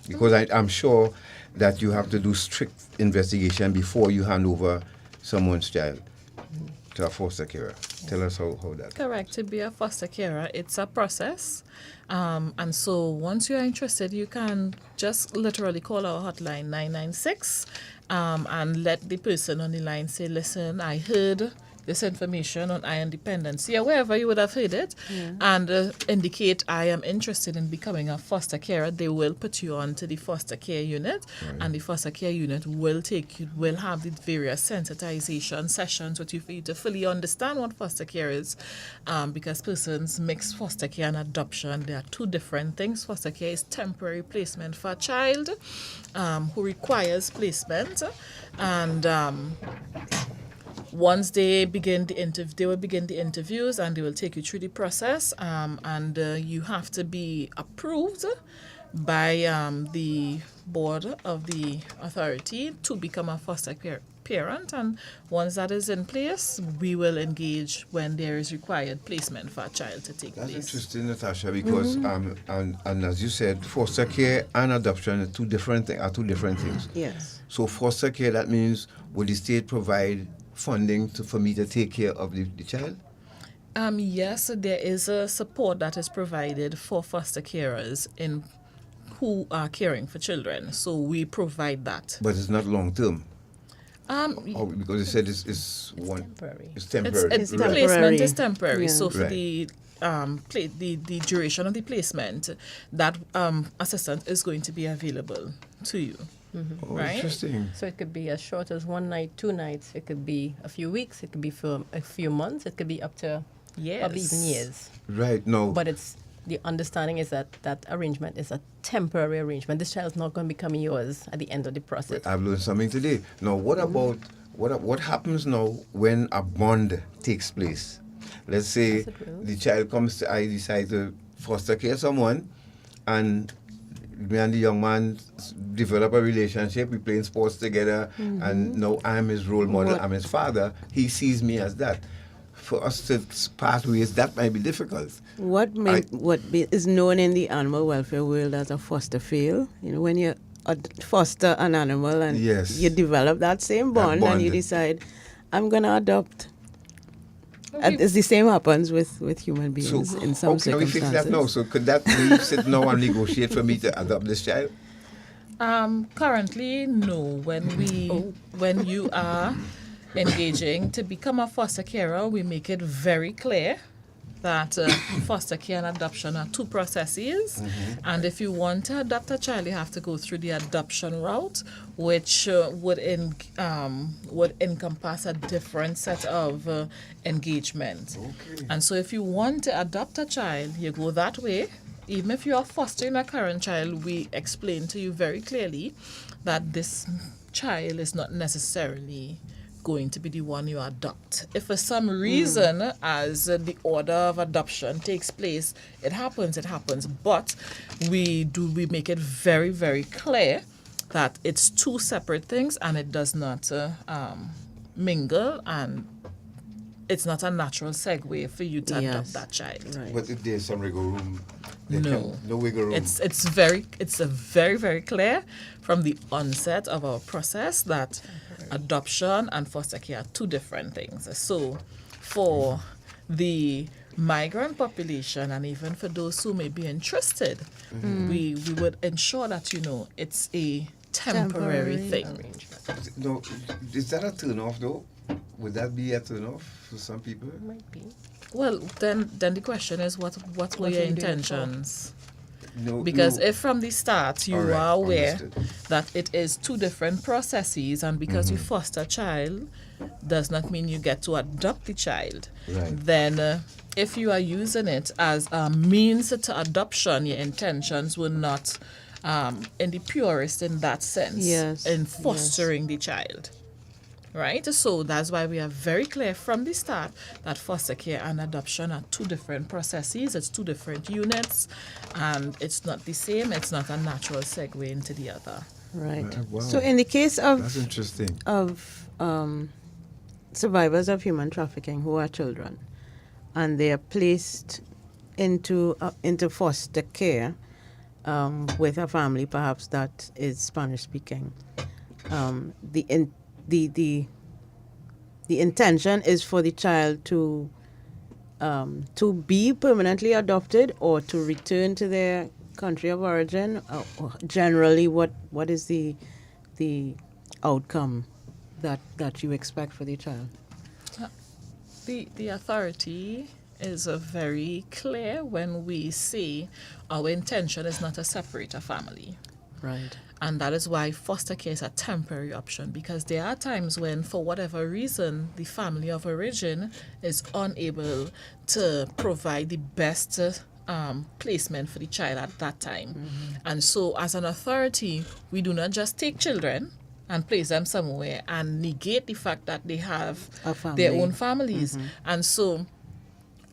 Because I'm sure that you have to do strict investigation before you hand over someone's child to a foster carer. Tell us how that. Correct. To be a foster carer, it's a process. And so once you're interested, you can just literally call our hotline 996 and let the person on the line say, listen, I heard this information on I on Dependency or wherever you would have heard it, and indicate I am interested in becoming a foster carer, they will put you on to the foster care unit, and the foster care unit will have the various sensitization sessions with you for you to fully understand what foster care is, because persons mix foster care and adoption. They are two different things. Foster care is temporary placement for a child who requires placement, and once they begin the interview, they will begin the interviews and they will take you through the process, and you have to be approved by the board of the authority to become a foster parent, and once that is in place, we will engage when there is required placement for a child to take place. That's interesting, Natasha, because and as you said, foster care and adoption are two different things. Yes. So foster care, that means will the state provide funding for me to take care of the child? Yes, there is a support that is provided for foster carers who are caring for children. So we provide that. But it's not long term. Because you said it's temporary. It's temporary. It's placement is temporary. Yeah. So for the duration of the placement, that assistance is going to be available to you. Oh, right? Interesting. So it could be as short as 1 night, 2 nights. It could be a few weeks. It could be for a few months. It could be up to probably even years. Right. No. But the understanding is that that arrangement is a temporary arrangement. This child is not going to become yours at the end of the process. I've learned something today. Now, what about what happens now when a bond takes place? Let's say the child comes to, I decide to foster care someone, and me and the young man develop a relationship. We playing sports together, and now I'm his role model. I'm his father. He sees me as that. For us to part ways, that might be difficult. What is known in the animal welfare world as a foster fail, when you foster an animal and you develop that same bond and you decide, I'm going to adopt. It's the same happens with human beings in some circumstances. So how can we fix that now? So could that we sit now and negotiate for me to adopt this child? Currently, no. When you are engaging to become a foster carer, we make it very clear that foster care and adoption are two processes, and if you want to adopt a child, you have to go through the adoption route, which would encompass a different set of engagement. And so if you want to adopt a child, you go that way. Even if you are fostering a current child, we explain to you very clearly that this child is not necessarily going to be the one you adopt. If for some reason, as the order of adoption takes place, it happens. But we make it very, very clear that it's two separate things, and it does not mingle, and it's not a natural segue for you to adopt that child. Right. But if there's some wiggle room, no wiggle room. It's very very clear from the onset of our process that adoption and foster care are two different things. So for the migrant population, and even for those who may be interested, we would ensure that it's a temporary thing. No, is that a turn off though? Would that be a turn off for some people? It might be. Well, then the question is, what were your intentions? Because if from the start you are aware that it is two different processes, and because you foster a child does not mean you get to adopt the child, then if you are using it as a means to adoption, your intentions were not in the purest in that sense, in fostering the child. Right? So that's why we are very clear from the start that foster care and adoption are two different processes. It's two different units, and it's not the same. It's not a natural segue into the other. Right. Wow. So in the case of that's interesting. Of survivors of human trafficking who are children, and they are placed into foster care with a family perhaps that is Spanish speaking, the intention is for the child to be permanently adopted or to return to their country of origin. Generally, what is the outcome that you expect for the child? The authority is very clear when we say our intention is not to separate a family. Right. And that is why foster care is a temporary option, because there are times when, for whatever reason, the family of origin is unable to provide the best placement for the child at that time. Mm-hmm. And so, as an authority, we do not just take children and place them somewhere and negate the fact that they have their own families. Mm-hmm. And so,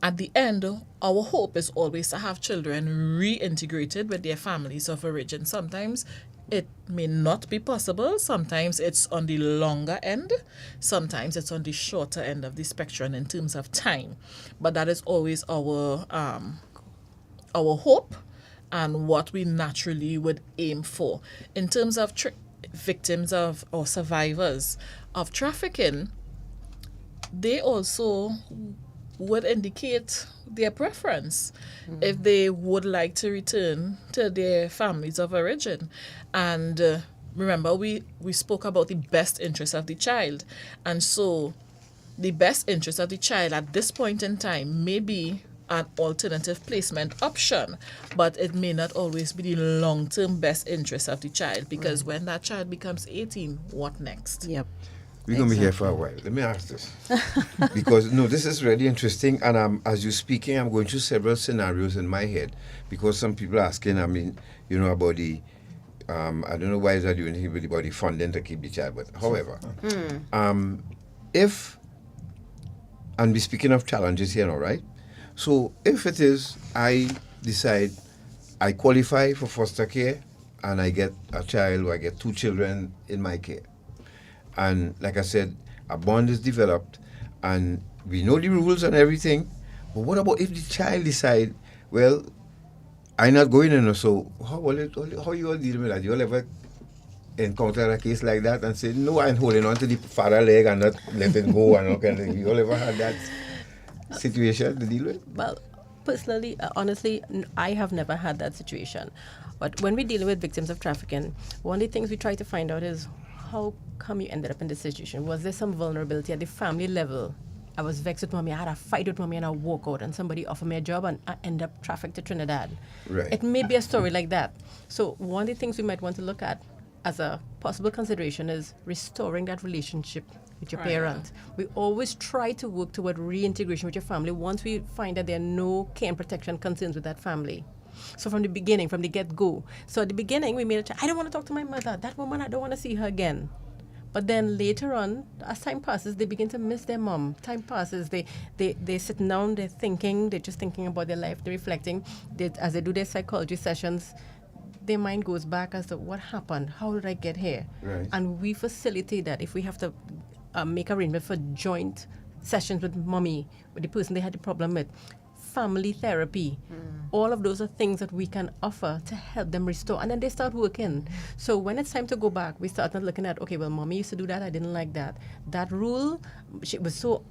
at the end, our hope is always to have children reintegrated with their families of origin. Sometimes it may not be possible. Sometimes it's on the longer end. Sometimes it's on the shorter end of the spectrum in terms of time. But that is always our hope and what we naturally would aim for. In terms of victims of or survivors of trafficking, they also would indicate their preference if they would like to return to their families of origin. And remember, we spoke about the best interest of the child. And so the best interest of the child at this point in time may be an alternative placement option, but it may not always be the long-term best interest of the child, because when that child becomes 18, what next? Yep. We're going to be here for a while. Let me ask this. Because, no, this is really interesting. And as you're speaking, I'm going through several scenarios in my head. Because some people are asking, about the, I don't know why is that doing anything about the funding to keep the child. But, however, if, and we're speaking of challenges here now, right? So, if it is, I decide I qualify for foster care and I get a child or I get 2 children in my care. And like I said, a bond is developed and we know the rules and everything. But what about if the child decide, well, I'm not going in, so how you all deal with that? You all ever encounter a case like that and say, no, I'm holding on to the father leg and not let it go and all kind of thing? You all ever had that situation to deal with? Well, personally, honestly, I have never had that situation. But when we're dealing with victims of trafficking, one of the things we try to find out is, how come you ended up in this situation? Was there some vulnerability at the family level? I was vexed with mommy, I had a fight with mommy and I walk out and somebody offered me a job and I end up trafficked to Trinidad. Right. It may be a story like that. So one of the things we might want to look at as a possible consideration is restoring that relationship with your parent. We always try to work toward reintegration with your family once we find that there are no care and protection concerns with that family. So from the beginning, from the get-go. So at the beginning, we made a choice. I don't want to talk to my mother. That woman, I don't want to see her again. But then later on, as time passes, they begin to miss their mom. Time passes, they sit down, they're thinking, they're just thinking about their life, they're reflecting. As they do their psychology sessions, their mind goes back as to what happened, how did I get here? Right. And we facilitate that. If we have to make arrangement for joint sessions with mommy, with the person they had the problem with, family therapy, all of those are things that we can offer to help them restore, and then they start working. So when it's time to go back, we start looking at, okay, well, mommy used to do that, I didn't like that. That rule, she was so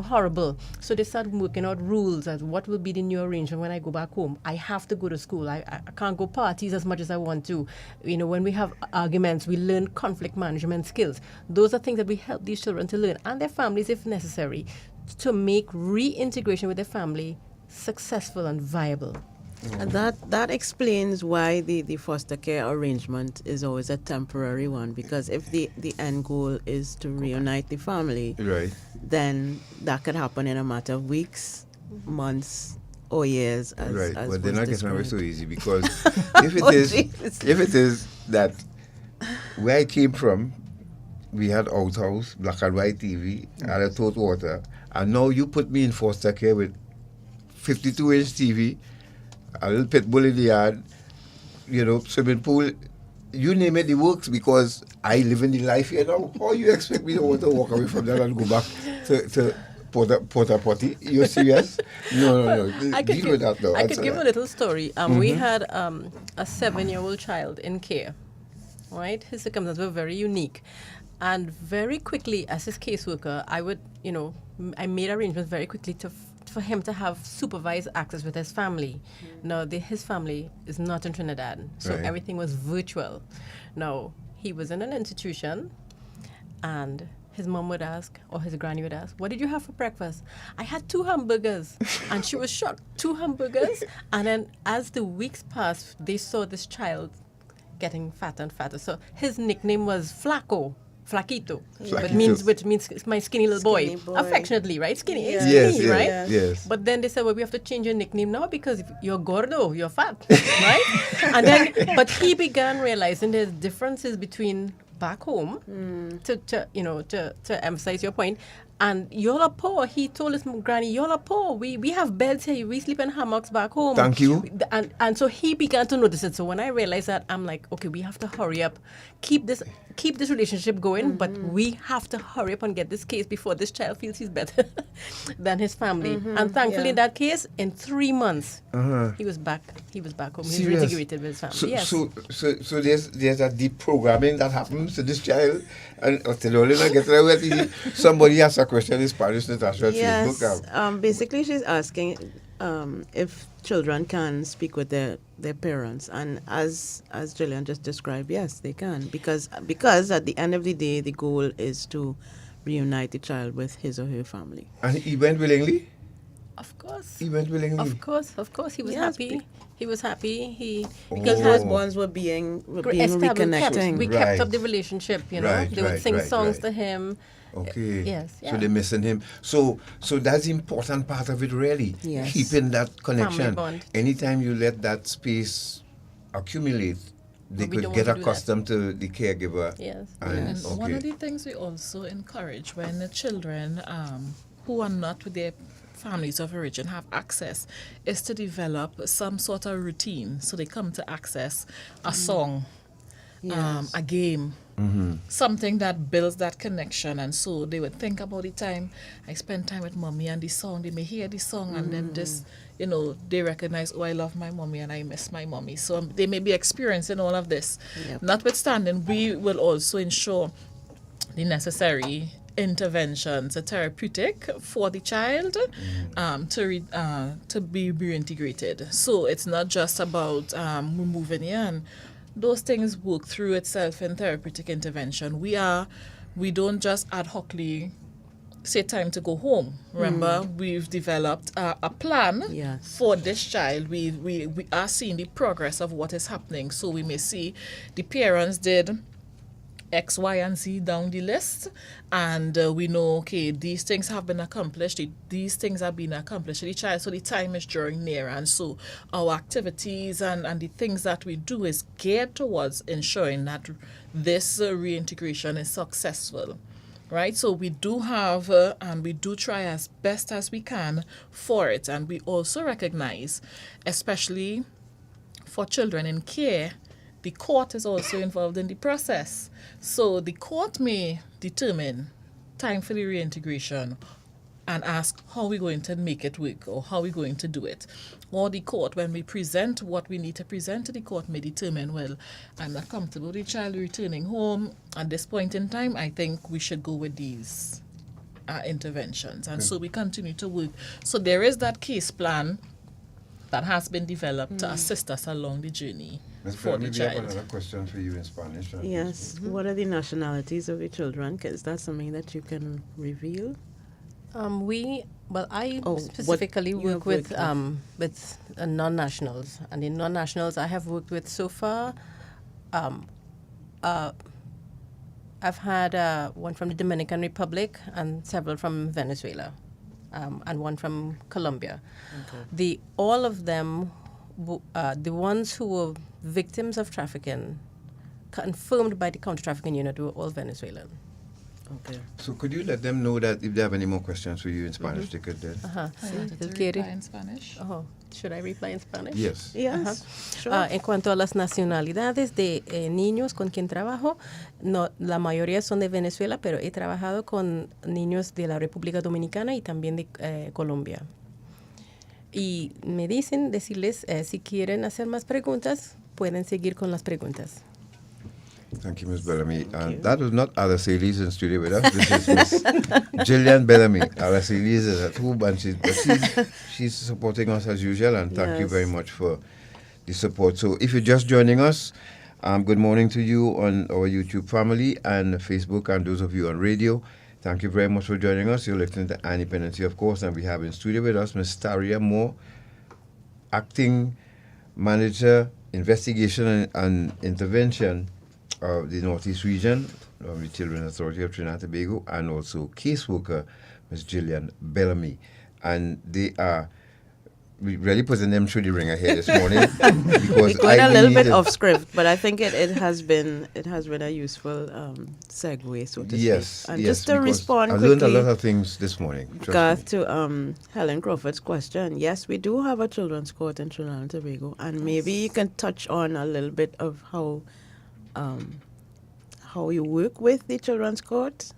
horrible. So they start working out rules as what will be the new arrangement when I go back home. I have to go to school. I can't go parties as much as I want to. When we have arguments, we learn conflict management skills. Those are things that we help these children to learn, and their families if necessary, to make reintegration with their family successful and viable. And that explains why the foster care arrangement is always a temporary one, because if the end goal is to reunite the family, right, then that could happen in a matter of weeks, months, or years. Right, but they're not getting away so easy, because if it is that where I came from, we had outhouse, black and white TV, had a tote water, and now you put me in foster care with 52-inch TV, a little pit bull in the yard, swimming pool, you name it, it works, because I live in the life here now. How you expect me to want to walk away from that and go back to Porta Potty? You're serious? No. Deal with that now. I could give a little story. We had a 7-year-old child in care, right? His circumstances were very unique. And very quickly, as his caseworker, I made arrangements very quickly for him to have supervised access with his family. Now, his family is not in Trinidad, so everything was virtual. Now, he was in an institution, and his mom would ask, or his granny would ask, what did you have for breakfast? I had 2 hamburgers. And she was shocked, 2 hamburgers? And then as the weeks passed, they saw this child getting fatter and fatter. So his nickname was Flaquito, which means my skinny little boy. Affectionately, right? Skinny, skinny, right? Yes. But then they said, well, we have to change your nickname now because you're gordo, you're fat, right? And then, but he began realizing there's differences between back home to emphasize your point. And y'all are poor. He told his granny, y'all are poor. We have beds here. We sleep in hammocks back home. Thank you. And so he began to notice it. So when I realized that, I'm like, okay, we have to hurry up, keep this relationship going, but we have to hurry up and get this case before this child feels he's better than his family. And thankfully, in that case, in 3 months, he was back. He was back home. He was reintegrated with his family. So there's a deep programming that happens to this child, and somebody asks a question in Spanish, Natasha, yes. Facebook. Basically, she's asking if children can speak with their parents, and as Jillian just described, yes, they can, because at the end of the day, the goal is to reunite the child with his or her family. And he went willingly? Of course. He went willingly? Of course. He was happy. He was happy. Because those bonds were being reconnected. We kept up the relationship, you know. They would sing songs to him. Okay. Yes. So they're missing him. So that's the important part of it, really. Yes. Keeping that connection. Family bond. Anytime you let that space accumulate, they could get accustomed to the caregiver. Yes. And one of the things we also encourage when the children who are not with their families of origin have access is to develop some sort of routine. So they come to access a song, a game, something that builds that connection. And so they would think about the time I spend time with mommy and the song. They may hear the song and then this, they recognize, oh, I love my mommy and I miss my mommy. So they may be experiencing all of this. Yep. Notwithstanding, we will also ensure the necessary interventions, a therapeutic for the child to be reintegrated. So it's not just about removing and those things work through itself in therapeutic intervention. We don't just ad hocly say time to go home. Remember, we've developed a plan for this child. We are seeing the progress of what is happening. So we may see the parents did X, Y, and Z down the list, and we know, okay, these things have been accomplished, these things have been accomplished to the child, so the time is drawing near, and so our activities and the things that we do is geared towards ensuring that this reintegration is successful, right? So we do have, and we do try as best as we can for it, and we also recognize, especially for children in care, the court is also involved in the process. So the court may determine time for the reintegration and ask how we're going to make it work or how we're going to do it. Or the court, when we present what we need to present to the court, may determine, well, I'm not comfortable with the child returning home. At this point in time, I think we should go with these interventions. And so we continue to work. So there is that case plan that has been developed to assist us along the journey for the child. I have another question for you in Spanish. Yes. What are the nationalities of your children? Is that something that you can reveal? I specifically work with non-nationals, and in non-nationals I have worked with so far. I've had one from the Dominican Republic and several from Venezuela. And one from Colombia. Okay. All of them, the ones who were victims of trafficking, confirmed by the counter-trafficking unit, were all Venezuelan. Okay. So could you let them know that if they have any more questions for you in Spanish, they could then? Reply in Spanish. Should I reply in Spanish? Yes. Sure. En cuanto a las nacionalidades de niños con quien trabajo, no, la mayoría son de Venezuela, pero he trabajado con niños de la República Dominicana y también de Colombia. Y me decirles, si quieren hacer más preguntas, pueden seguir con las preguntas. Thank you, Ms. Bellamy. And that was not Araceli in studio with us. This is Ms. Jillian Bellamy. Araceli is at home, and she's supporting us as usual. And thank you very much for the support. So if you're just joining us, good morning to you on our YouTube family and Facebook, and those of you on radio. Thank you very much for joining us. You're listening to Dependency, of course, and we have in studio with us Ms. Taria Moore, Acting Manager, Investigation and Intervention of the Northeast Region of the Children's Authority of Trinidad and Tobago, and also caseworker Ms. Gillian Bellamy. And they are really putting them through the ringer here this morning because we got a little bit off script, but I think it has been a useful segue, so to speak. Yes, And yes, just to respond I quickly, learned a lot of things this morning. Garth, to Helen Crawford's question. Yes, we do have a children's court in Trinidad and Tobago, and maybe you can touch on a little bit of how you work with the children's court,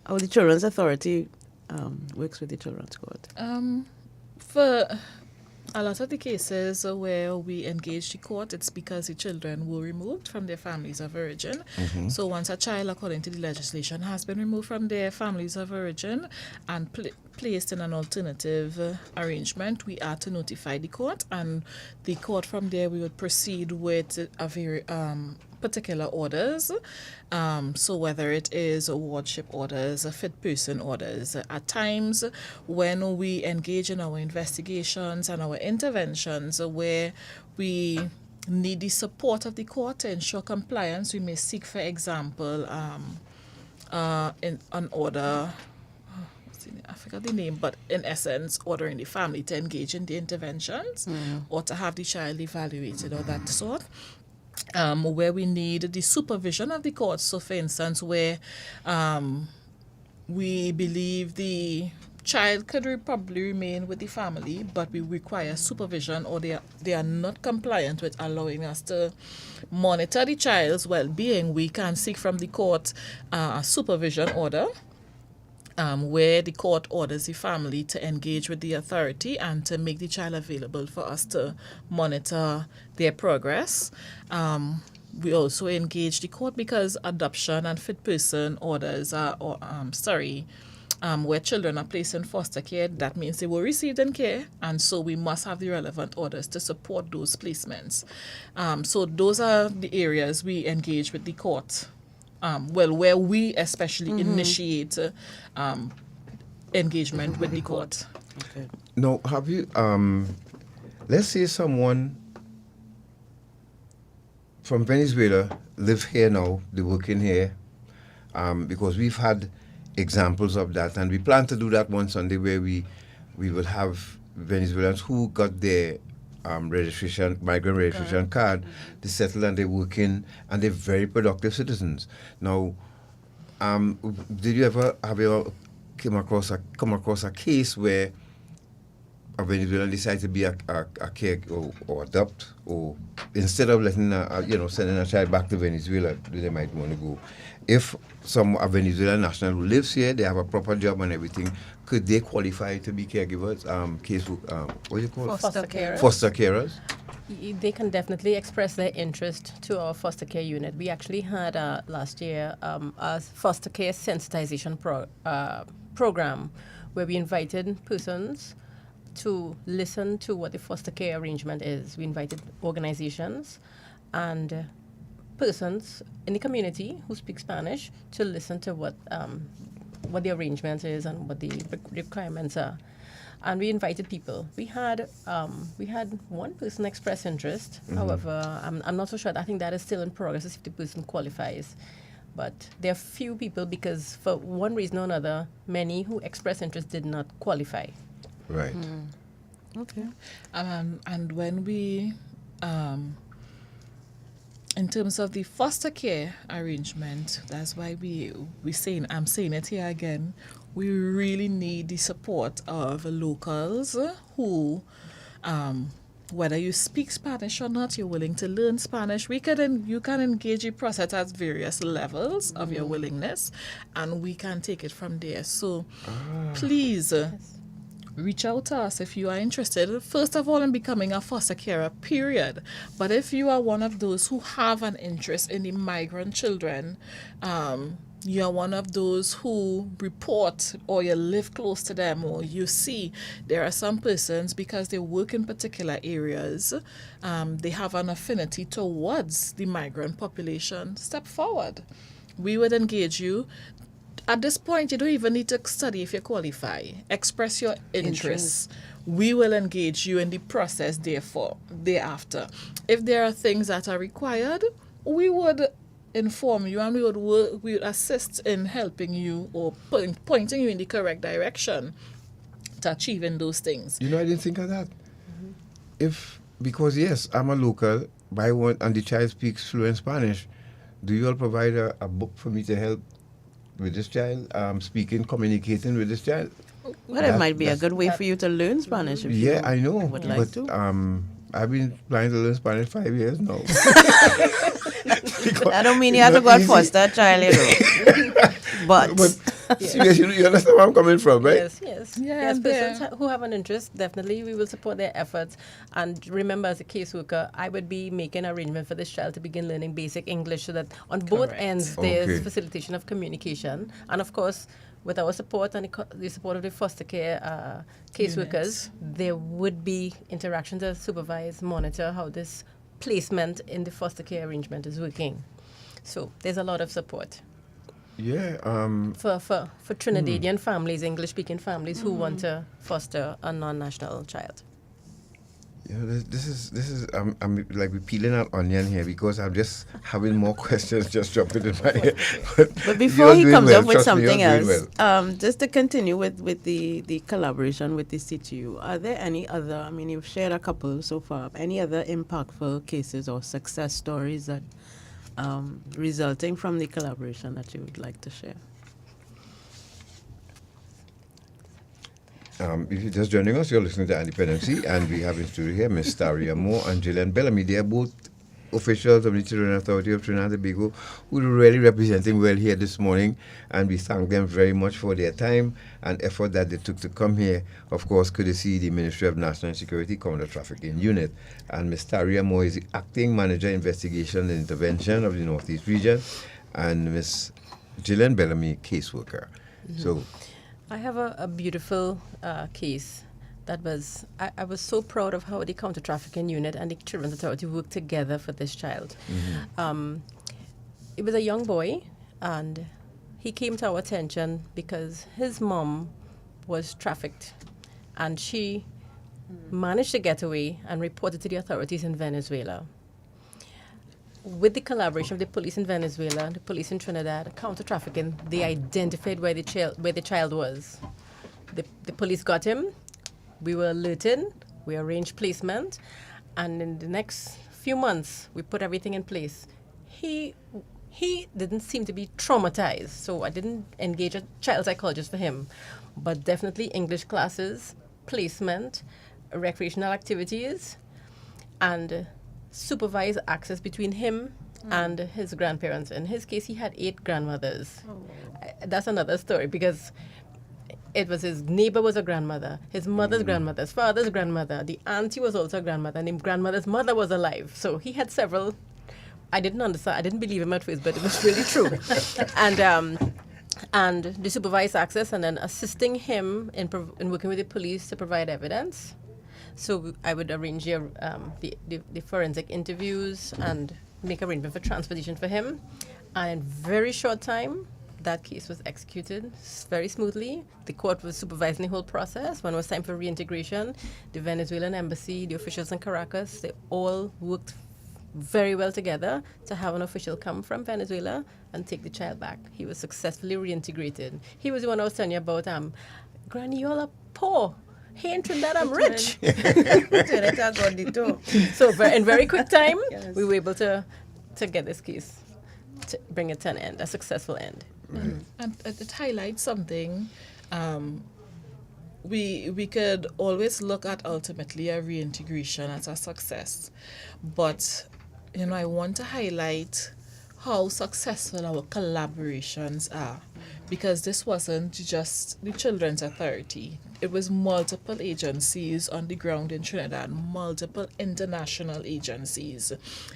how the Children's Authority works with the children's court. For a lot of the cases where we engage the court, it's because the children were removed from their families of origin. So once a child, according to the legislation, has been removed from their families of origin and placed in an alternative arrangement, we are to notify the court, and the court from there we would proceed with a very particular orders. So whether it is wardship orders, fit person orders, at times when we engage in our investigations and our interventions where we need the support of the court to ensure compliance, we may seek, for example, in an order, I forgot the name, but in essence, ordering the family to engage in the interventions or to have the child evaluated or that sort. Where we need the supervision of the court. So, for instance, where we believe the child could probably remain with the family, but we require supervision, or they are not compliant with allowing us to monitor the child's well-being, we can seek from the court a supervision order. Where the court orders the family to engage with the authority and to make the child available for us to monitor their progress. We also engage the court because adoption and fit person orders are, where children are placed in foster care, that means they were received in care, and so we must have the relevant orders to support those placements. So those are the areas we engage with the court. Where we especially initiate engagement with the court. Okay. Now, have you, let's say someone from Venezuela live here now, they working here, because we've had examples of that, and we plan to do that one Sunday where we will have Venezuelans who got their migrant registration card, they settle and they work in, and they're very productive citizens. Now, did you ever come across a case where a Venezuelan decided to be a care or adopt, or instead of letting sending a child back to Venezuela, they might want to go? If a Venezuelan national who lives here, they have a proper job and everything, could they qualify to be caregivers? What do you call it? Foster carers. Foster carers. They can definitely express their interest to our foster care unit. We actually had last year a foster care sensitization program where we invited persons to listen to what the foster care arrangement is. We invited organizations and persons in the community who speak Spanish to listen to what the arrangement is and what the requirements are. And we invited people. We had one person express interest. However, I'm not so sure. I think that is still in progress if the person qualifies. But there are few people because for one reason or another, many who express interest did not qualify. Right. Okay. And when we, in terms of the foster care arrangement, that's why I'm saying it here again, we really need the support of locals who, whether you speak Spanish or not, you're willing to learn Spanish. You can engage the process at various levels of your willingness, and we can take it from there. So please reach out to us if you are interested, first of all, in becoming a foster carer, period. But if you are one of those who have an interest in the migrant children, you're one of those who report, or you live close to them, or you see there are some persons, because they work in particular areas, they have an affinity towards the migrant population, step forward. We would engage you At this point, you don't even need to study if you qualify. Express your interests. We will engage you in the process thereafter. If there are things that are required, we would inform you and we would assist in helping you or pointing you in the correct direction to achieving those things. You know, I didn't think of that. Because yes, I'm a local, and the child speaks fluent Spanish, do you all provide a book for me to help with this child, communicating with this child? Well, it might be a good way for you to learn Spanish if you I know, would like to. I've been planning to learn Spanish 5 years now. I don't mean you have to go and foster a child, you know. But seriously, you understand where I'm coming from, right? Yes, persons who have an interest, definitely we will support their efforts. And remember, as a caseworker, I would be making arrangement for this child to begin learning basic English so that on both ends there's facilitation of communication. And of course, with our support and the support of the foster care caseworkers, there would be interaction to supervise, monitor how this placement in the foster care arrangement is working. So there's a lot of support. Yeah. For Trinidadian families, English-speaking families who want to foster a non-national child. You know, this is I'm like we're peeling an onion here because I'm just having more questions just jumping in my head. But before he comes up with something else, just to continue with the collaboration with the CTU, are there any other, I mean, you've shared a couple so far, any other impactful cases or success stories that resulting from the collaboration that you would like to share? If you're just joining us, you're listening to Dependency, and we have in studio here Ms. Taria Moore and Gillian Bellamy. They are both officials of the Children Authority of Trinidad and Tobago who are really representing well here this morning, and we thank them very much for their time and effort that they took to come here. Of course, courtesy the Ministry of National Security Counter Trafficking Unit. And Ms. Taria Moore is the Acting Manager Investigation and Intervention of the Northeast Region, and Ms. Gillian Bellamy, caseworker. So I have a beautiful case that was, I was so proud of how the Counter Trafficking Unit and the Children's Authority worked together for this child. It was a young boy, and he came to our attention because his mom was trafficked, and she managed to get away and reported to the authorities in Venezuela. With the collaboration of the police in Venezuela, the police in Trinidad, counter trafficking, they identified where the child was. The police got him. We were alerted. We arranged placement, and in the next few months, we put everything in place. He didn't seem to be traumatized, so I didn't engage a child psychologist for him, but definitely English classes, placement, recreational activities, and supervise access between him and his grandparents. In his case, he had 8 grandmothers. That's another story, because it was his neighbor was a grandmother, his mother's grandmother, his father's grandmother, the auntie was also a grandmother, and the grandmother's mother was alive. So he had several. I didn't understand. I didn't believe him at first, but it was really true. And the supervised access, and then assisting him in working with the police to provide evidence. So I would arrange the forensic interviews and make arrangement for transportation for him. And in very short time, that case was executed very smoothly. The court was supervising the whole process. When it was time for reintegration, the Venezuelan embassy, the officials in Caracas, they all worked very well together to have an official come from Venezuela and take the child back. He was successfully reintegrated. He was the one I was telling you about, Granny, you all are poor. Hey, in Trinidad, I'm rich. So in very quick time, we were able to get this case, to bring it to an end, a successful end. And it highlights something. We could always look at ultimately a reintegration as a success, but I want to highlight how successful our collaborations are, because this wasn't just the Children's Authority. It was multiple agencies on the ground in Trinidad, multiple international agencies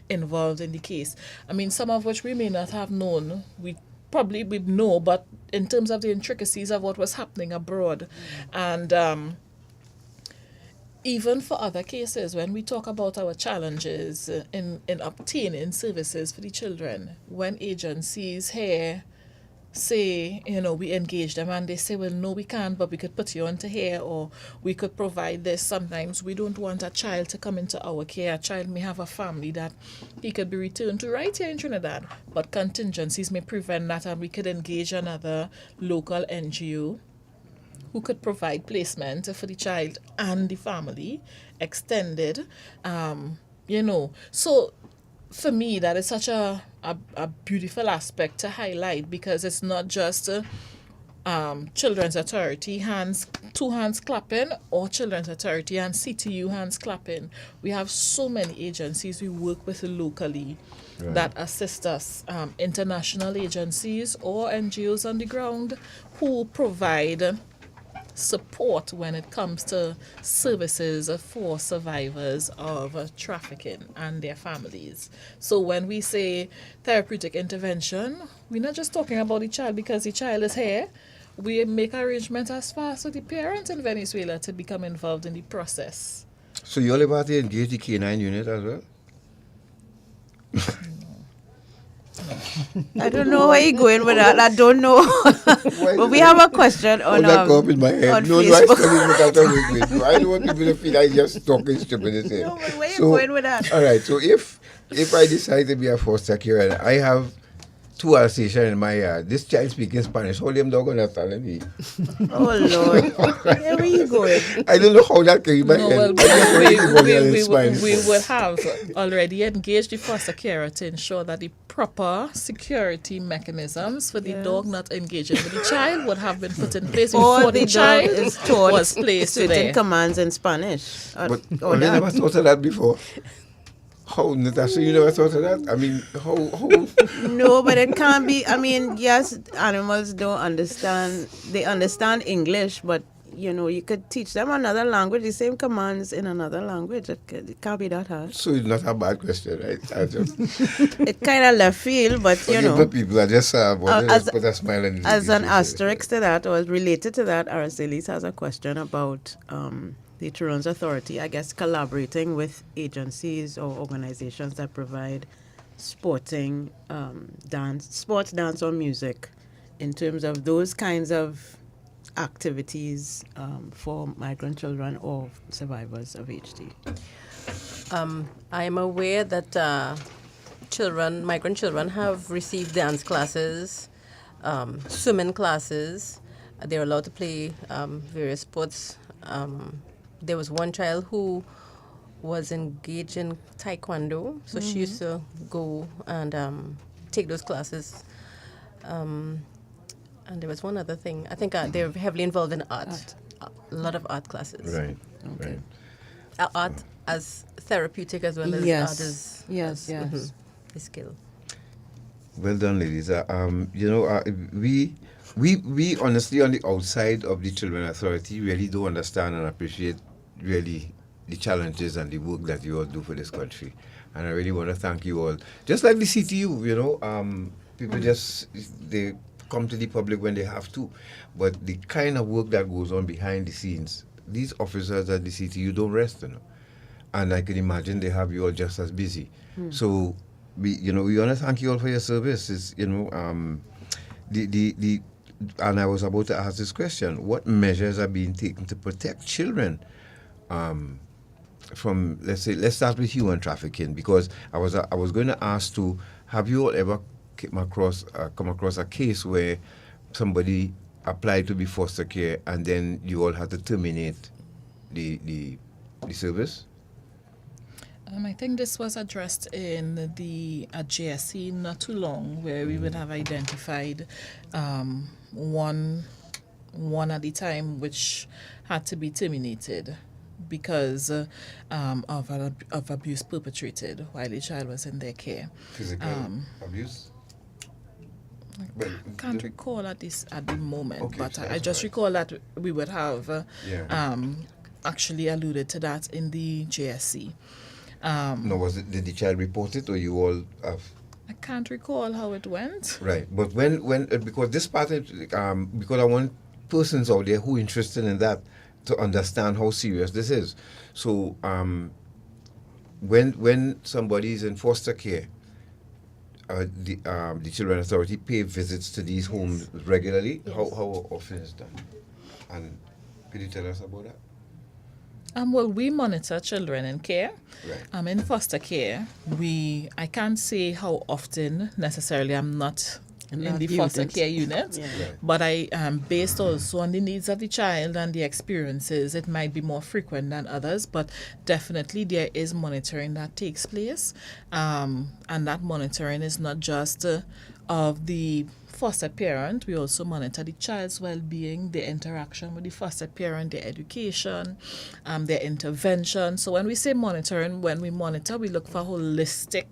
involved in the case. I mean, some of which we may not have known. We probably would know, but in terms of the intricacies of what was happening abroad. And even for other cases, when we talk about our challenges in obtaining services for the children, when agencies here say, we engage them and they say, well, no, we can't, but we could put you onto here, or we could provide this. Sometimes we don't want a child to come into our care. A child may have a family that he could be returned to right here in Trinidad, but contingencies may prevent that, and we could engage another local NGO who could provide placement for the child and the family, extended, So for me, that is such a beautiful aspect to highlight, because it's not just Children's Authority two hands clapping, or Children's Authority and CTU hands clapping. We have so many agencies we work with locally that assist us, international agencies or NGOs on the ground who provide support when it comes to services for survivors of trafficking and their families. So when we say therapeutic intervention, we're not just talking about the child because the child is here. We make arrangements as far as the parents in Venezuela to become involved in the process. So you all about to engage the K9 unit as well? I don't know where you're going with that. I don't know. But we have a question on that come up in my head. No, I Facebook. I don't want people to feel I just talking stupidity. No, but where you going with that? All right, so if I decide to be a foster care and I have 2 Alsatians in my yard, this child speaking Spanish, how them dog understand me? Oh Lord, where are you going? I don't know how that came in my head. We would have already engaged the foster carer to ensure that the proper security mechanisms for the dog not engaging with the child would have been put in place before the child is taught was placed certain there. commands in Spanish. But I never thought of that before. How, Natasha, you never thought of that? I mean, how? No, but it can't be. I mean, yes, animals don't understand. They understand English, but, you could teach them another language, the same commands in another language. It can't be that hard. So it's not a bad question, right? It kind of left field, but, But people are just put a smile on as an asterisk to that, or related to that, Aracelis has a question about the Children's Authority, I guess, collaborating with agencies or organizations that provide sports, dance, or music, in terms of those kinds of activities for migrant children or survivors of HD. I am aware that migrant children have received dance classes, swimming classes. They're allowed to play various sports. There was one child who was engaged in taekwondo, so she used to go and take those classes. And there was one other thing. I think they're heavily involved in art. A lot of art classes. Right. Okay. Art as therapeutic as well as art as a skill. Well done, ladies. We honestly, on the outside of the Children's Authority, really do understand and appreciate really the challenges and the work that you all do for this country. And I really want to thank you all. Just like the CTU, people they come to the public when they have to. But the kind of work that goes on behind the scenes, these officers at the CTU don't rest, And I can imagine they have you all just as busy. So, we want to thank you all for your service. And I was about to ask this question: what measures are being taken to protect children from, let's start with human trafficking? Because I was going to ask to, have you all ever come across a case where somebody applied to be foster care and then you all had to terminate the service? I think this was addressed in the JSC not too long, where we would have identified one at a time which had to be terminated because of abuse perpetrated while the child was in their care. Physical abuse? I can't recall at the moment, but I just recall that we would have actually alluded to that in the JSC. Did the child report it, or you all have? I can't recall how it went. Right, but when because this part, because I want persons out there who are interested in that to understand how serious this is. So when somebody is in foster care, the Children Authority pay visits to these homes regularly? Yes. How often is that? And could you tell us about that? Well, we monitor children in care. Right. In foster care, I can't say how often necessarily. I'm not in the foster care unit, but I based also on the needs of the child and the experiences, it might be more frequent than others, but definitely there is monitoring that takes place, and that monitoring is not just of the foster parent. We also monitor the child's well-being, their interaction with the foster parent, their education, their intervention. So when we say monitoring, when we monitor, we look for holistic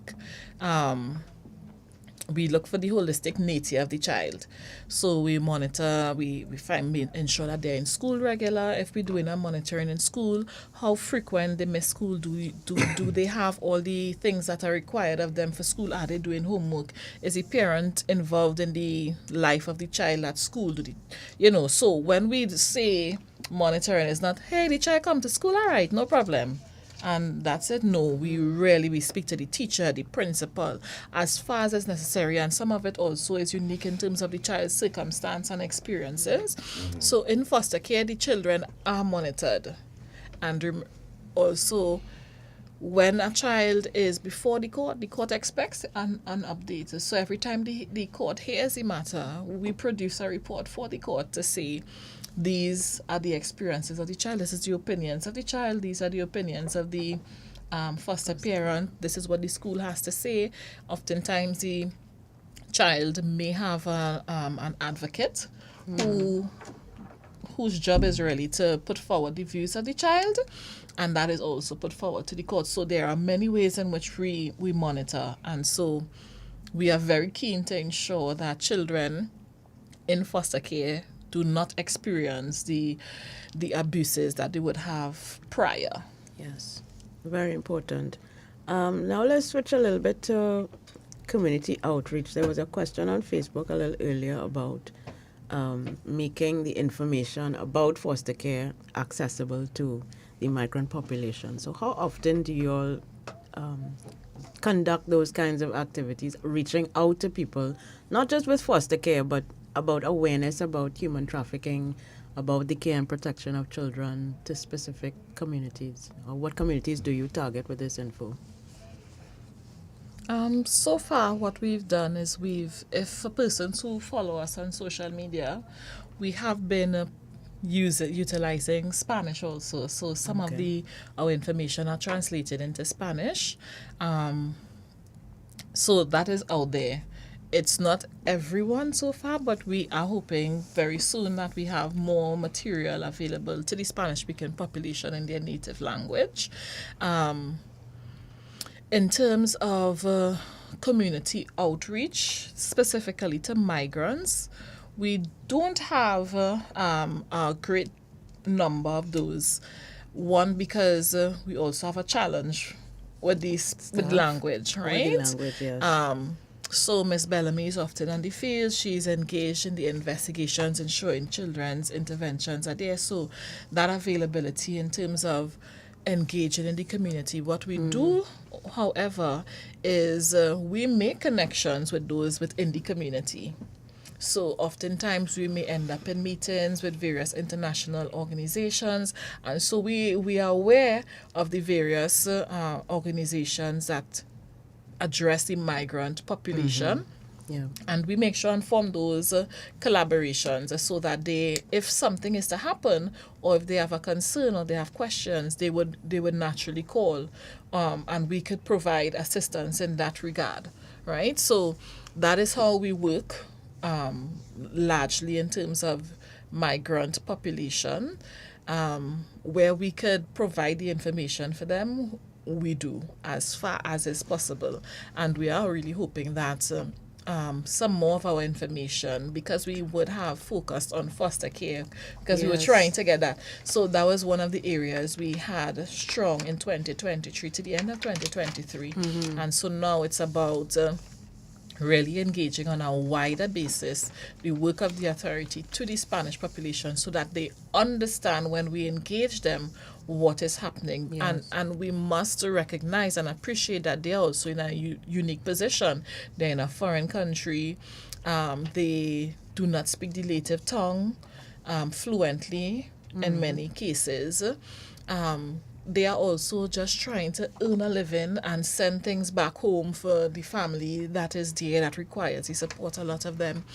we look for the holistic nature of the child. So we monitor, we ensure that they're in school regular. If we're doing a monitoring in school, how frequent they miss school, do they have all the things that are required of them for school? Are they doing homework? Is the parent involved in the life of the child at school? So when we say monitoring, it's not, hey, the child come to school, all right, no problem. And that's it. No, we speak to the teacher, the principal, as far as is necessary. And some of it also is unique in terms of the child's circumstance and experiences. So in foster care, the children are monitored. And also, when a child is before the court expects an update. So every time the court hears the matter, we produce a report for the court to say, these are the experiences of the child. This is the opinions of the child. These are the opinions of the foster parent. This is what the school has to say. Oftentimes, the child may have an advocate whose job is really to put forward the views of the child, and that is also put forward to the court. So there are many ways in which we monitor, and so we are very keen to ensure that children in foster care do not experience the abuses that they would have prior. Yes, very important. Now let's switch a little bit to community outreach. There was a question on Facebook a little earlier about making the information about foster care accessible to the migrant population. So how often do you all conduct those kinds of activities, reaching out to people, not just with foster care, but about awareness about human trafficking, about the care and protection of children to specific communities? Or what communities do you target with this info? So far, what we've done is if for persons who follow us on social media, we have been utilizing Spanish also. So some of our information are translated into Spanish. So that is out there. It's not everyone so far, but we are hoping very soon that we have more material available to the Spanish-speaking population in their native language. In terms of community outreach, specifically to migrants, we don't have a great number of those. One, because we also have a challenge with with language, right? With the language, yes. So Ms. Bellamy is often on the field. She's engaged in the investigations, ensuring children's interventions are there. So that availability in terms of engaging in the community. What we do, however, is we make connections with those within the community. So oftentimes we may end up in meetings with various international organizations, and so we are aware of the various organizations that address the migrant population. Yeah. And we make sure and form those collaborations so that if something is to happen, or if they have a concern or they have questions, they would naturally call, and we could provide assistance in that regard, right? So that is how we work, largely in terms of migrant population, where we could provide the information for them. We do as far as is possible, and we are really hoping that some more of our information, because we would have focused on foster care, because we were trying to get that. So that was one of the areas we had strong in 2023 to the end of 2023, and so now it's about really engaging on a wider basis the work of the authority to the Spanish population so that they understand when we engage them what is happening. Yes. And we must recognize and appreciate that they're also in a unique position. They're in a foreign country. They do not speak the native tongue fluently in many cases. They are also just trying to earn a living and send things back home for the family that is there that requires the support. A lot of them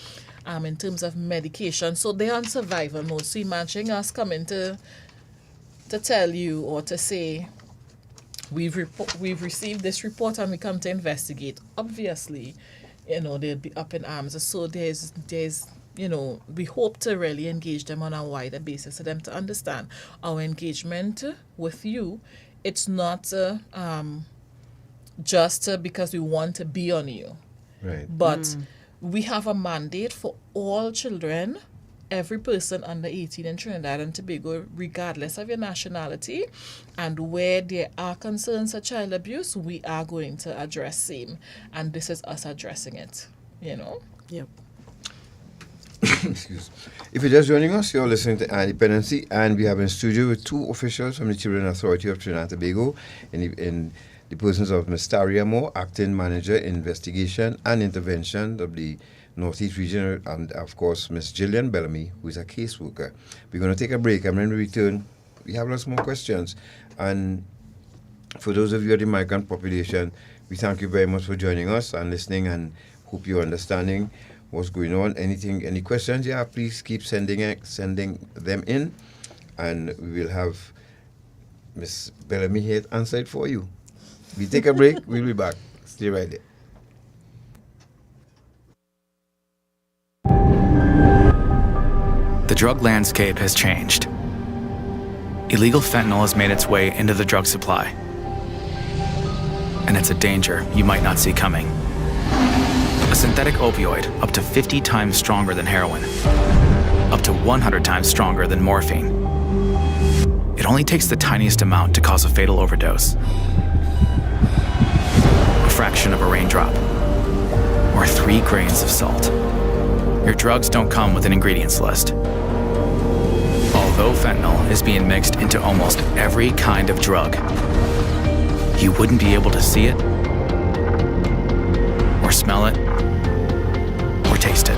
in terms of medication. So they're on survival mode. So imagine us coming to tell you or to say, we've received this report and we come to investigate. Obviously, they'll be up in arms. So there's we hope to really engage them on a wider basis for them to understand our engagement with you. It's not just because we want to be on you. Right. But we have a mandate for all children, every person under 18 in Trinidad and Tobago, regardless of your nationality, and where there are concerns of child abuse, we are going to address same. And this is us addressing it, Yep. Excuse. If you're just joining us, you're listening to Dependency, and we have in studio with two officials from the Children Authority of Trinidad and Tobago, in the persons of Ms. Taria Moore, Acting Manager, Investigation and Intervention of the Northeast Region, and of course Ms. Gillian Bellamy, who is a caseworker. We're going to take a break, and when we return, we have lots more questions. And for those of you at the migrant population, we thank you very much for joining us and listening, and hope you're understanding what's going on. Any questions you have, please keep sending them in, and we will have Ms. Bellamy here to answer it for you. We take a break, we'll be back. Stay right there. The drug landscape has changed. Illegal fentanyl has made its way into the drug supply, and it's a danger you might not see coming. A synthetic opioid up to 50 times stronger than heroin, up to 100 times stronger than morphine. It only takes the tiniest amount to cause a fatal overdose. A fraction of a raindrop, or 3 grains of salt. Your drugs don't come with an ingredients list. Although fentanyl is being mixed into almost every kind of drug, you wouldn't be able to see it, or smell it, or taste it.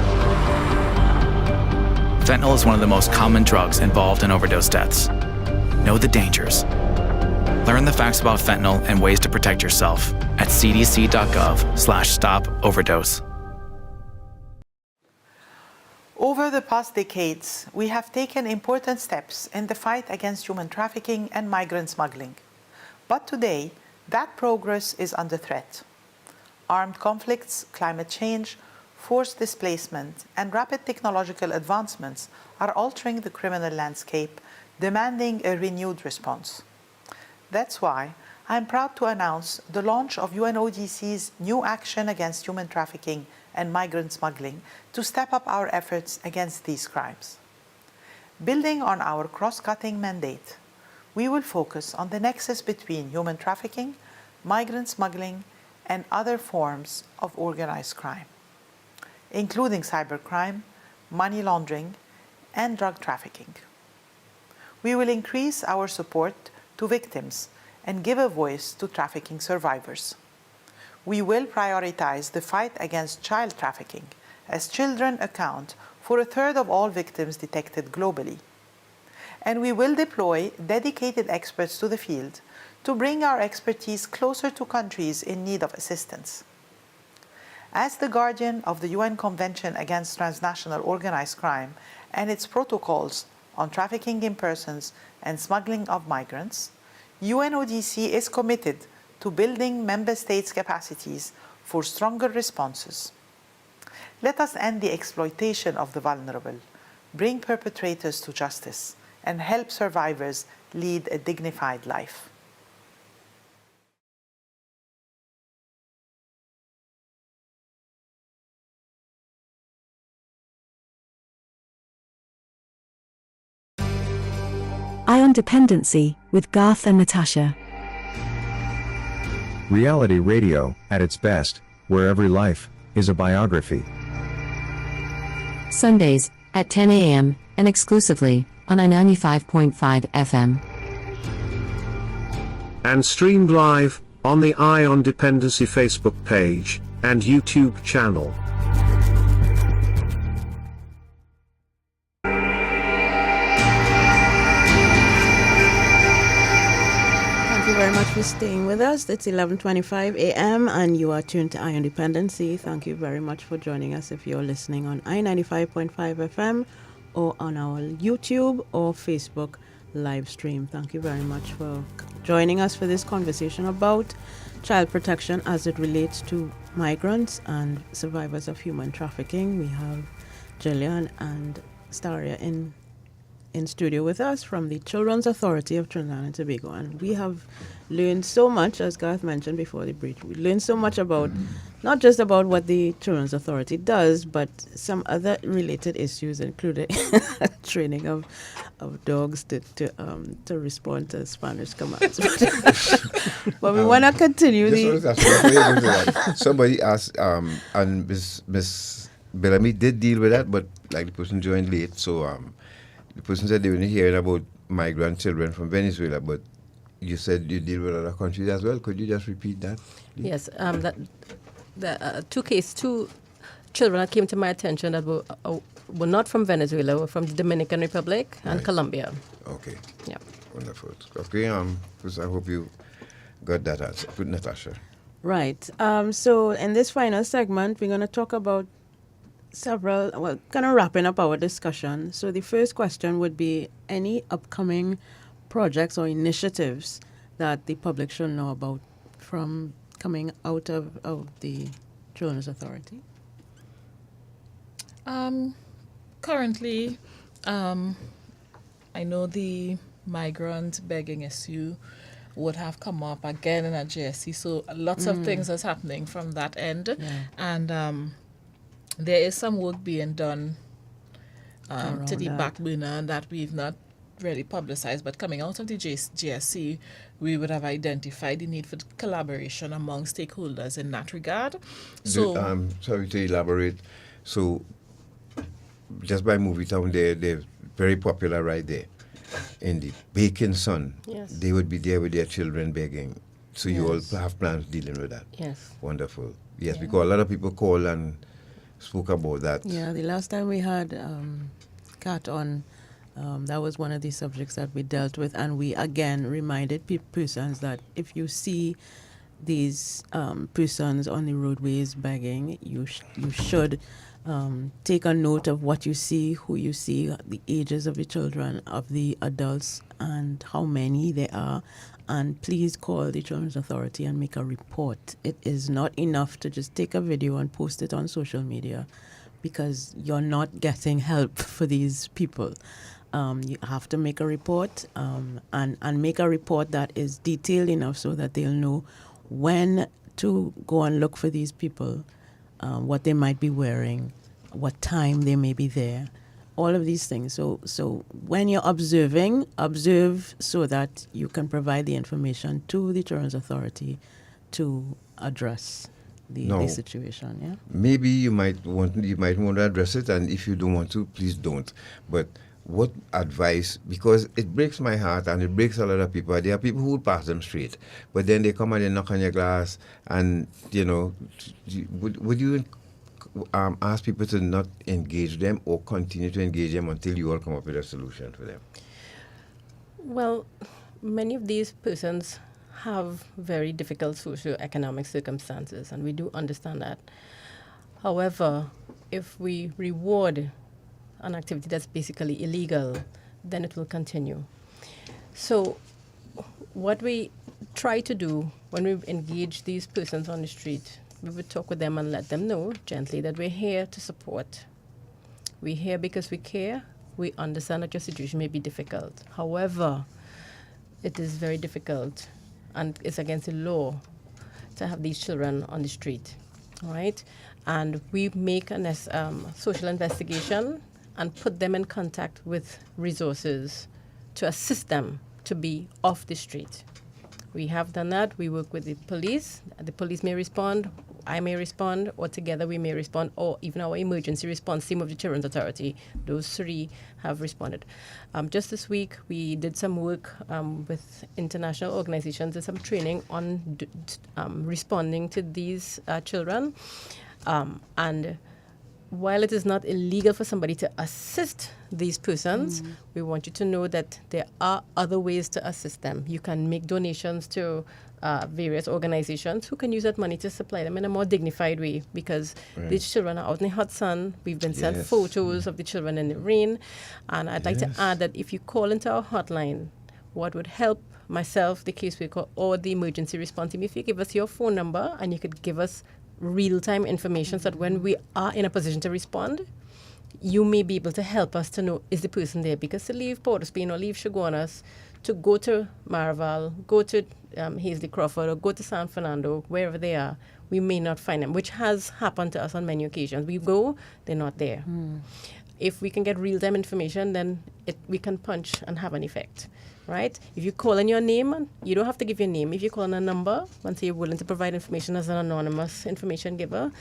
Fentanyl is one of the most common drugs involved in overdose deaths. Know the dangers. Learn the facts about fentanyl and ways to protect yourself at cdc.gov/stop-overdose. Over the past decades, we have taken important steps in the fight against human trafficking and migrant smuggling. But today, that progress is under threat. Armed conflicts, climate change, forced displacement, and rapid technological advancements are altering the criminal landscape, demanding a renewed response. That's why I'm proud to announce the launch of UNODC's new action against human trafficking and migrant smuggling to step up our efforts against these crimes. Building on our cross-cutting mandate, we will focus on the nexus between human trafficking, migrant smuggling, and other forms of organized crime, including cybercrime, money laundering, and drug trafficking. We will increase our support to victims and give a voice to trafficking survivors. We will prioritize the fight against child trafficking, as children account for a third of all victims detected globally. And we will deploy dedicated experts to the field to bring our expertise closer to countries in need of assistance. As the guardian of the UN Convention Against Transnational Organized Crime and its protocols on trafficking in persons and smuggling of migrants, UNODC is committed to building member states' capacities for stronger responses. Let us end the exploitation of the vulnerable, bring perpetrators to justice, and help survivors lead a dignified life. Ion Dependency with Garth and Natasha. Reality radio, at its best, where every life is a biography. Sundays, at 10 a.m., and exclusively, on I-95.5 FM. And streamed live, on the Eye on Dependency Facebook page, and YouTube channel. Thank you very much for staying with us. It's 11:25 a.m. and you are tuned to Eye on Dependency. Thank you very much for joining us if you're listening on I-95.5 FM or on our YouTube or Facebook live stream. Thank you very much for joining us for this conversation about child protection as it relates to migrants and survivors of human trafficking. We have Jillian and Staria in studio with us from the Children's Authority of Trinidad and Tobago, and we have learned so much, as Garth mentioned before the break. We learned so much about not just about what the Children's Authority does, but some other related issues, including training of dogs to respond to Spanish commands. But we want to continue Somebody asked, and Miss Bellamy did deal with that, but like the person joined late, so the person said they were hearing about migrant children from Venezuela, but you said you deal with other countries as well. Could you just repeat that? Yes, two children that came to my attention that were not from Venezuela, were from the Dominican Republic and Colombia. Okay. Yeah. Wonderful. Okay, I hope you got that answer. Good, Natasha. Right. So in this final segment, we're going to talk about kind of wrapping up our discussion. So the first question would be any upcoming projects or initiatives that the public should know about from coming out of the Children's Authority? Currently, I know the migrant begging issue would have come up again in a JSC, so lots of things is happening from that end. Yeah. And there is some work being done to the back burner that we've not really publicized, but coming out of the GSC, we would have identified the need for collaboration among stakeholders in that regard. So, sorry to elaborate. So, just by movie town, they're very popular right there. In the baking sun, yes. They would be there with their children begging. So you all have plans dealing with that? Yes. Wonderful. Yes, because a lot of people call and spoke about that. Yeah, the last time we had Catt on, that was one of the subjects that we dealt with, and we again reminded persons that if you see these persons on the roadways begging, you should take a note of what you see, who you see, the ages of the children, of the adults, and how many there are. And please call the Children's Authority and make a report. It is not enough to just take a video and post it on social media, because you're not getting help for these people. You have to make a report and make a report that is detailed enough so that they'll know when to go and look for these people, what they might be wearing, what time they may be there. All of these things. So when you're observe so that you can provide the information to the Children's Authority to address the situation. Yeah. Maybe you might want to address it, and if you don't want to, please don't. But what advice? Because it breaks my heart and it breaks a lot of people. There are people who will pass them straight, but then they come and they knock on your glass, and would you ask people to not engage them or continue to engage them until you all come up with a solution for them? Well, many of these persons have very difficult socio-economic circumstances, and we do understand that. However, if we reward an activity that's basically illegal, then it will continue. So what we try to do when we engage these persons on the street, we would talk with them and let them know gently that we're here to support. We're here because we care. We understand that your situation may be difficult. However, it is very difficult and it's against the law to have these children on the street, right? And we make a social investigation and put them in contact with resources to assist them to be off the street. We have done that. We work with the police. The police may respond I may respond, or together we may respond, or even our emergency response team of the Children's Authority. Those three have responded. Just this week, we did some work with international organizations and some training on responding to these children. And while it is not illegal for somebody to assist these persons, we want you to know that there are other ways to assist them. You can make donations to various organizations who can use that money to supply them in a more dignified way, because these children are out in the hot sun. We've been sent photos of the children in the rain. And I'd like to add that if you call into our hotline, what would help myself, the caseworker, or the emergency response team, if you give us your phone number and you could give us real-time information so that when we are in a position to respond, you may be able to help us to know, is the person there? Because to leave Port of Spain or leave Chaguanas, to go to Maraval, go to Hazley Crawford, or go to San Fernando, wherever they are, we may not find them, which has happened to us on many occasions. We go, they're not there. If we can get real-time information, then we can punch and have an effect, right? If you call in your name, you don't have to give your name. If you call in a number, once you're willing to provide information as an anonymous information giver,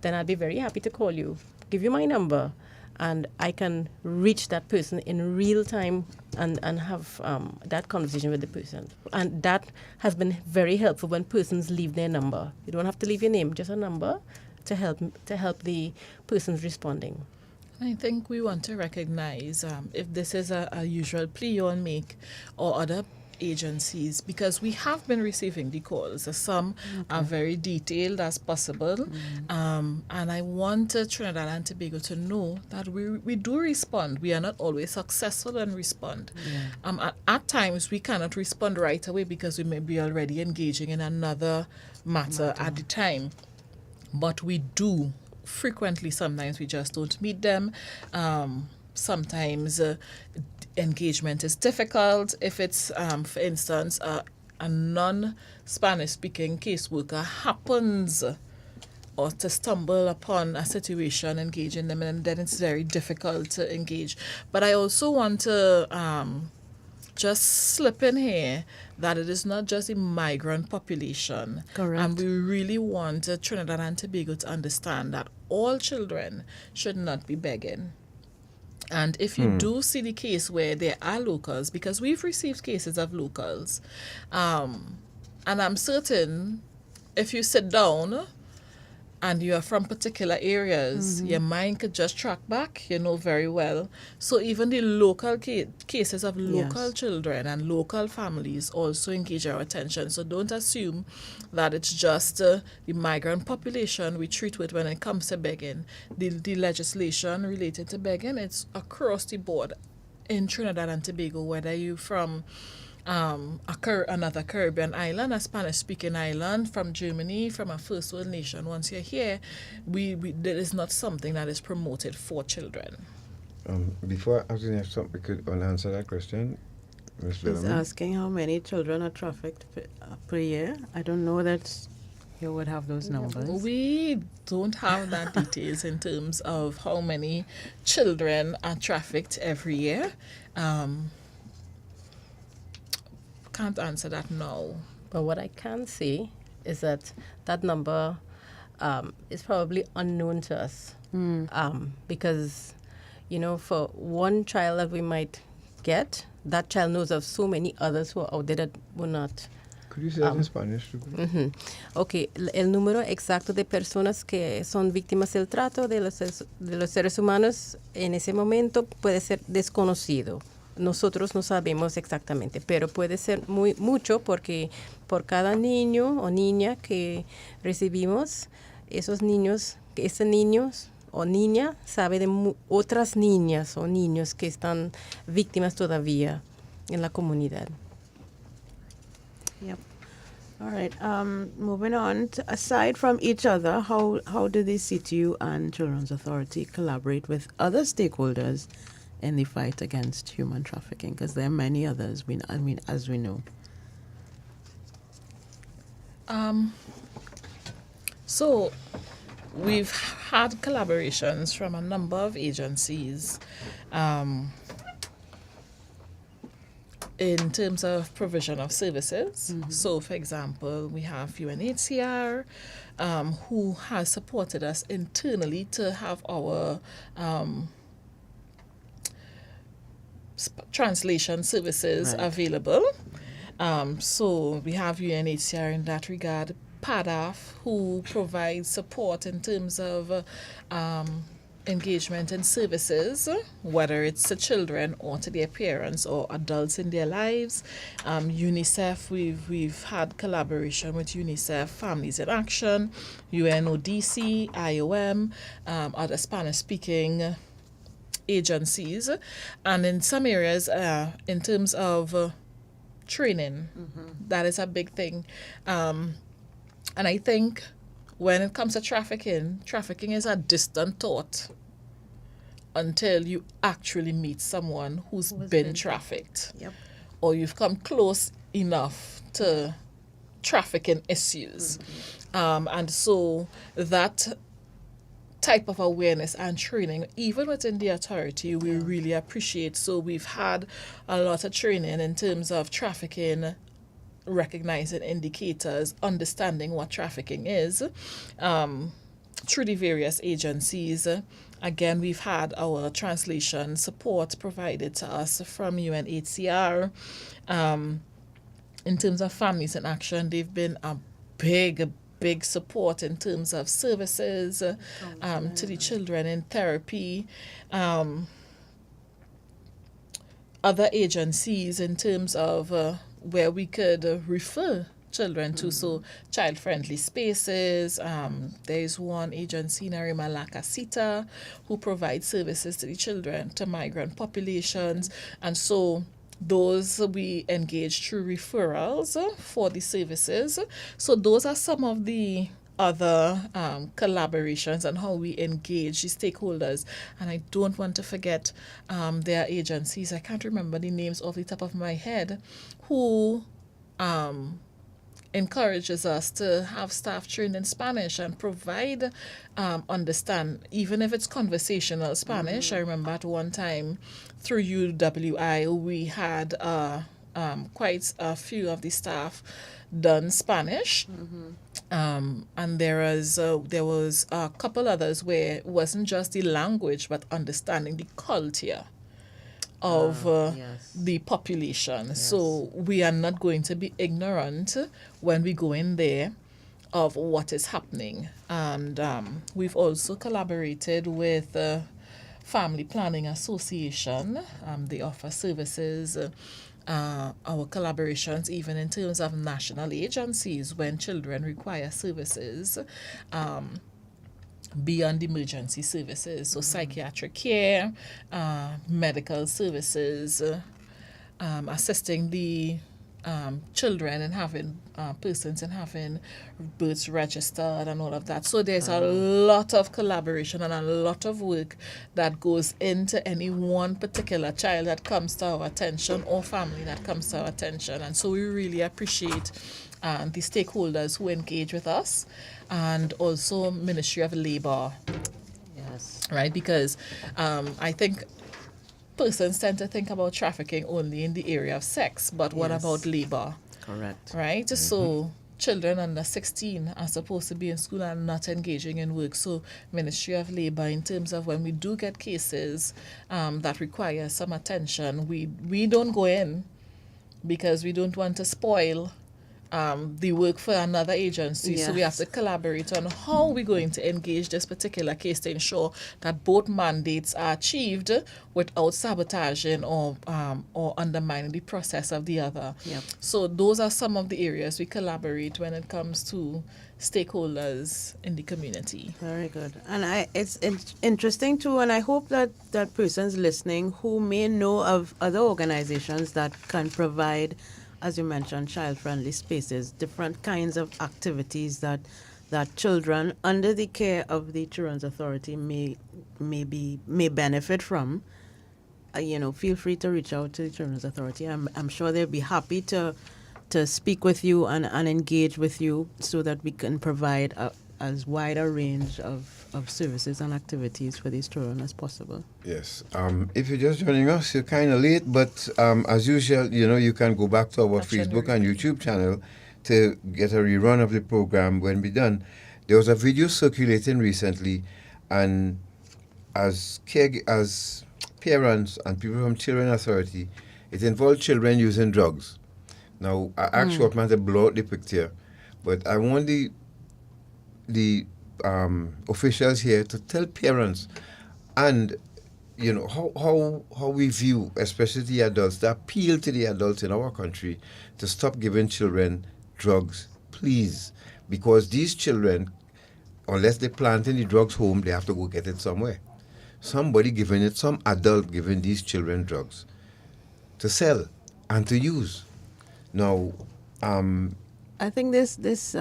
then I'd be very happy to call you, give you my number, and I can reach that person in real time and have that conversation with the person. And that has been very helpful when persons leave their number. You don't have to leave your name, just a number to help the persons responding. I think we want to recognize if this is a usual plea you'll make, or other agencies, because we have been receiving the calls. Some are very detailed as possible, and I want Trinidad and Tobago to know that we do respond. We are not always successful and respond. At times we cannot respond right away because we may be already engaging in another matter at the time, but we do frequently. Sometimes we just don't meet them. Sometimes engagement is difficult. If it's, for instance, a non-Spanish speaking caseworker happens or to stumble upon a situation engaging them, and then it's very difficult to engage. But I also want to just slip in here that it is not just the migrant population. Correct. And we really want Trinidad and Tobago to understand that all children should not be begging. And if you do see the case where there are locals, because we've received cases of locals, and I'm certain if you sit down and you are from particular areas, your mind could just track back, you know very well. So even the local cases of local children and local families also engage our attention. So don't assume that it's just the migrant population we treat with when it comes to begging. The legislation related to begging, it's across the board in Trinidad and Tobago, whether you're from another Caribbean island, a Spanish-speaking island, from Germany, from a first world nation. Once you're here, there is not something that is promoted for children. Before asking if something could answer that question, Ms. He's Bellamy? asking how many children are trafficked per year. I don't know that you would have those numbers. We don't have that details in terms of how many children are trafficked every year. Can't answer that now. But what I can say is that number is probably unknown to us. Because, for one child that we might get, that child knows of so many others who are out there that will not. Could you say that in Spanish? Ok, el número exacto de personas que son víctimas del trato de los seres humanos en ese momento puede ser desconocido. Nosotros no sabemos exactamente, pero puede ser mucho porque por cada niño o niña que recibimos, ese niño o niña sabe de otras niñas o niños que están víctimas todavía en la comunidad. Yep. All right. Moving on. Aside from each other, how do the CTU and Children's Authority collaborate with other stakeholders in the fight against human trafficking? Because there are many others, as we know. So we've had collaborations from a number of agencies. in terms of provision of services. So, for example, we have UNHCR, who has supported us internally to have our translation services available. So we have UNHCR in that regard. PADAF, who provides support in terms of engagement in services, whether it's to children or to their parents or adults in their lives. UNICEF, we've had collaboration with UNICEF, Families in Action, UNODC, IOM, other Spanish-speaking agencies. And in some areas, in terms of training, that is a big thing. And I think when it comes to trafficking is a distant thought until you actually meet someone who's been trafficked. Yep. Or you've come close enough to trafficking issues. And so that type of awareness and training, even within the authority, we really appreciate. So we've had a lot of training in terms of trafficking, recognizing indicators, understanding what trafficking is, through the various agencies. Again, we've had our translation support provided to us from UNHCR. In terms of Families in Action, they've been a big support in terms of services to the children in therapy. Other agencies in terms of where we could refer children to, so child-friendly spaces. There's one agency in Malakasita who provides services to the children, to migrant populations, and so those we engage through referrals for the services. So those are some of the other collaborations and how we engage the stakeholders. And I don't want to forget there are agencies, I can't remember the names off the top of my head, who encourages us to have staff trained in Spanish and provide understand, even if it's conversational Spanish. I remember at one time through UWI we had quite a few of the staff done Spanish. And there was a couple others where it wasn't just the language but understanding the culture of the population. Yes. So we are not going to be ignorant when we go in there of what is happening. And we've also collaborated with Family Planning Association. They offer services. Our collaborations even in terms of national agencies when children require services beyond emergency services, so psychiatric care, medical services, assisting the children and having persons and having births registered and all of that. So there's a lot of collaboration and a lot of work that goes into any one particular child that comes to our attention or family that comes to our attention. And so we really appreciate the stakeholders who engage with us, and also Ministry of Labor. Yes. Right, because I think persons tend to think about trafficking only in the area of sex, but what about labor? Correct. Right? So children under 16 are supposed to be in school and not engaging in work. So Ministry of Labor, in terms of when we do get cases that require some attention, we don't go in because we don't want to spoil the work for another agency. Yes. So we have to collaborate on how we're going to engage this particular case to ensure that both mandates are achieved without sabotaging or undermining the process of the other. Yep. So those are some of the areas we collaborate when it comes to stakeholders in the community. Very good. And it's interesting too, and I hope that persons listening who may know of other organizations that can provide, as you mentioned, child-friendly spaces, different kinds of activities that children under the care of the Children's Authority may benefit from. Feel free to reach out to the Children's Authority. I'm sure they'll be happy to speak with you and engage with you so that we can provide as wide a range of of services and activities for these children as possible. Yes. If you're just joining us, you're kind of late, but as usual, you can go back to our Facebook and YouTube channel to get a rerun of the program when we're done. There was a video circulating recently, and as parents and people from Children Authority, it involved children using drugs. Now, I asked Shortman to blow out the picture, but I want the officials here to tell parents and how we view, especially the adults, the appeal to the adults in our country to stop giving children drugs, please, because these children, unless they're planting the drugs home, they have to go get it somewhere. Somebody giving it, some adult giving these children drugs to sell and to use. Now, I think this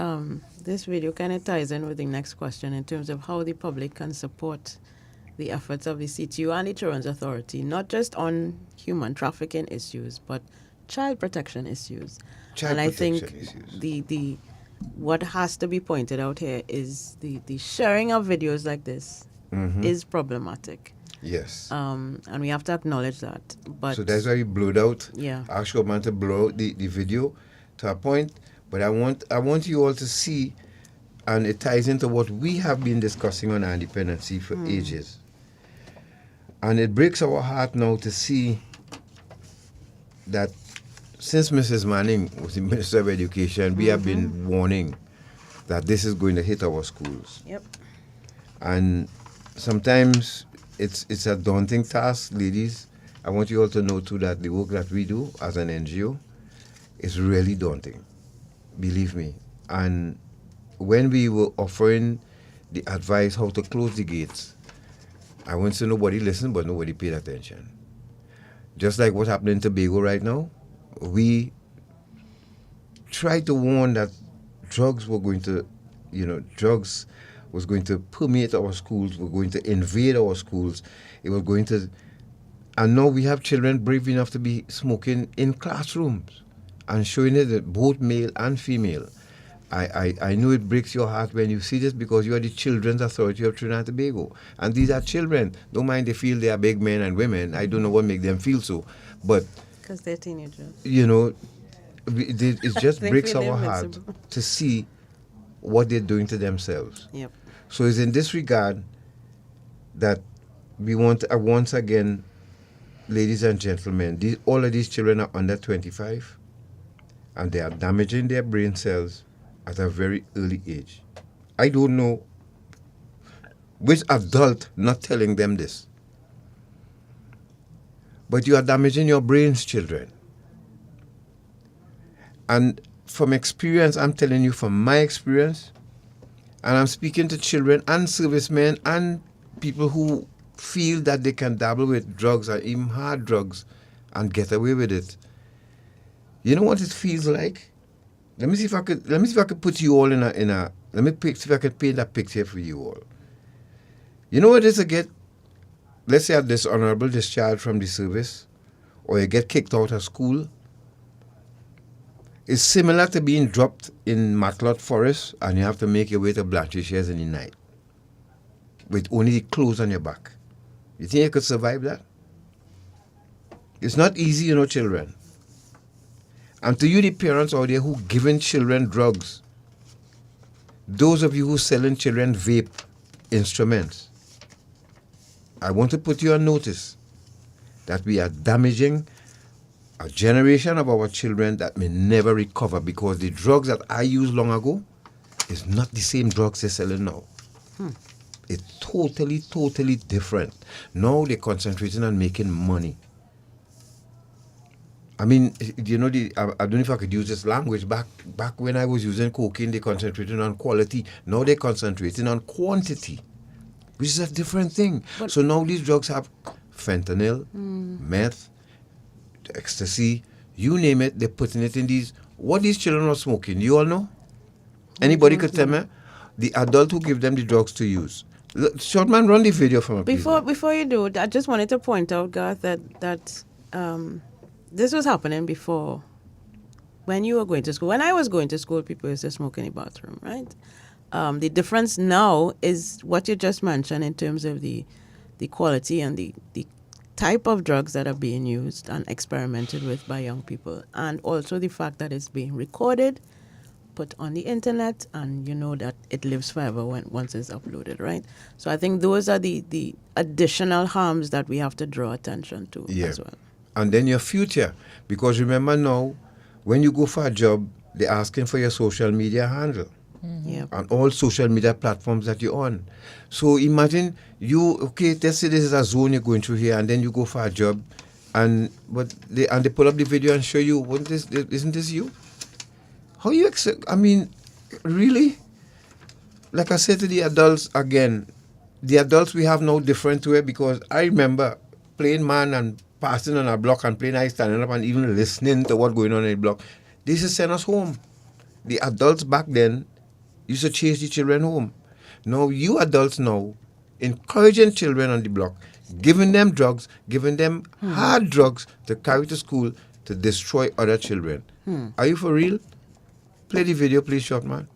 video kind of ties in with the next question in terms of how the public can support the efforts of the CTU and the Children's Authority, not just on human trafficking issues, but child protection issues. I think the what has to be pointed out here is the sharing of videos like this is problematic. Yes. And we have to acknowledge that. But so that's why we blowed out. Yeah. I asked Shortman to blow out the video to a point, but I want you all to see, and it ties into what we have been discussing on our dependency for ages. And it breaks our heart now to see that since Mrs. Manning was the Minister of Education, we have been warning that this is going to hit our schools. Yep. And sometimes it's a daunting task, ladies. I want you all to know too that the work that we do as an NGO is really daunting, believe me. And when we were offering the advice how to close the gates, I won't say nobody listened, but nobody paid attention. Just like what's happening in Tobago right now, we tried to warn that drugs was going to permeate our schools, were going to invade our schools. It was going to, and now we have children brave enough to be smoking in classrooms and showing it that both male and female. I know it breaks your heart when you see this because you are the Children's Authority of Trinidad and Tobago. And these are children. Don't mind they feel they are big men and women. I don't know what makes them feel so. But because they're teenagers. It just breaks our heart to see what they're doing to themselves. Yep. So it's in this regard that we want once again, ladies and gentlemen, all of these children are under 25 and they are damaging their brain cells at a very early age. I don't know which adult not telling them this. But you are damaging your brains, children. And from experience, I'm telling you from my experience, and I'm speaking to children and servicemen and people who feel that they can dabble with drugs or even hard drugs and get away with it. You know what it feels like? Let me see if I could put you all in a let me see if I could paint a picture for you all. You know what it is to get, let's say, a dishonorable discharge from the service, or you get kicked out of school. It's similar to being dropped in Matlot Forest and you have to make your way to Blanchisseries in the night with only the clothes on your back. You think you could survive that? It's not easy, children. And to you, the parents out there who giving children drugs, those of you who selling children vape instruments, I want to put you on notice that we are damaging a generation of our children that may never recover because the drugs that I used long ago is not the same drugs they're selling now. It's totally, totally different. Now they're concentrating on making money. I mean, I don't know if I could use this language. Back when I was using cocaine, they concentrated on quality. Now they're concentrating on quantity, which is a different thing. But so now these drugs have fentanyl, meth, ecstasy, you name it, they're putting it in these. What these children are smoking, you all know? Anybody could tell me? The adult who give them the drugs to use. Shortman, run the video for me. Before you do, I just wanted to point out, Garth, that this was happening before when you were going to school. When I was going to school, people used to smoke in the bathroom, right? The difference now is what you just mentioned in terms of the quality and the type of drugs that are being used and experimented with by young people, and also the fact that it's being recorded, put on the internet, and you know that it lives forever once it's uploaded, right? So I think those are the additional harms that we have to draw attention to as well. And then your future, because remember now, when you go for a job, they're asking for your social media handle. On all social media platforms that you're on. So imagine let's say this is a zone you're going through here, and then you go for a job, and they pull up the video and show you, isn't this you? How you I mean, really? Like I said to the adults again, the adults we have no different way, because I remember playing man and passing on a block and playing ice, standing up and even listening to what's going on in the block. This is send us home. The adults back then used to chase the children home. Now you adults now encouraging children on the block, giving them drugs, giving them hard drugs to carry to school to destroy other children. Are you for real? Play the video, please, short man.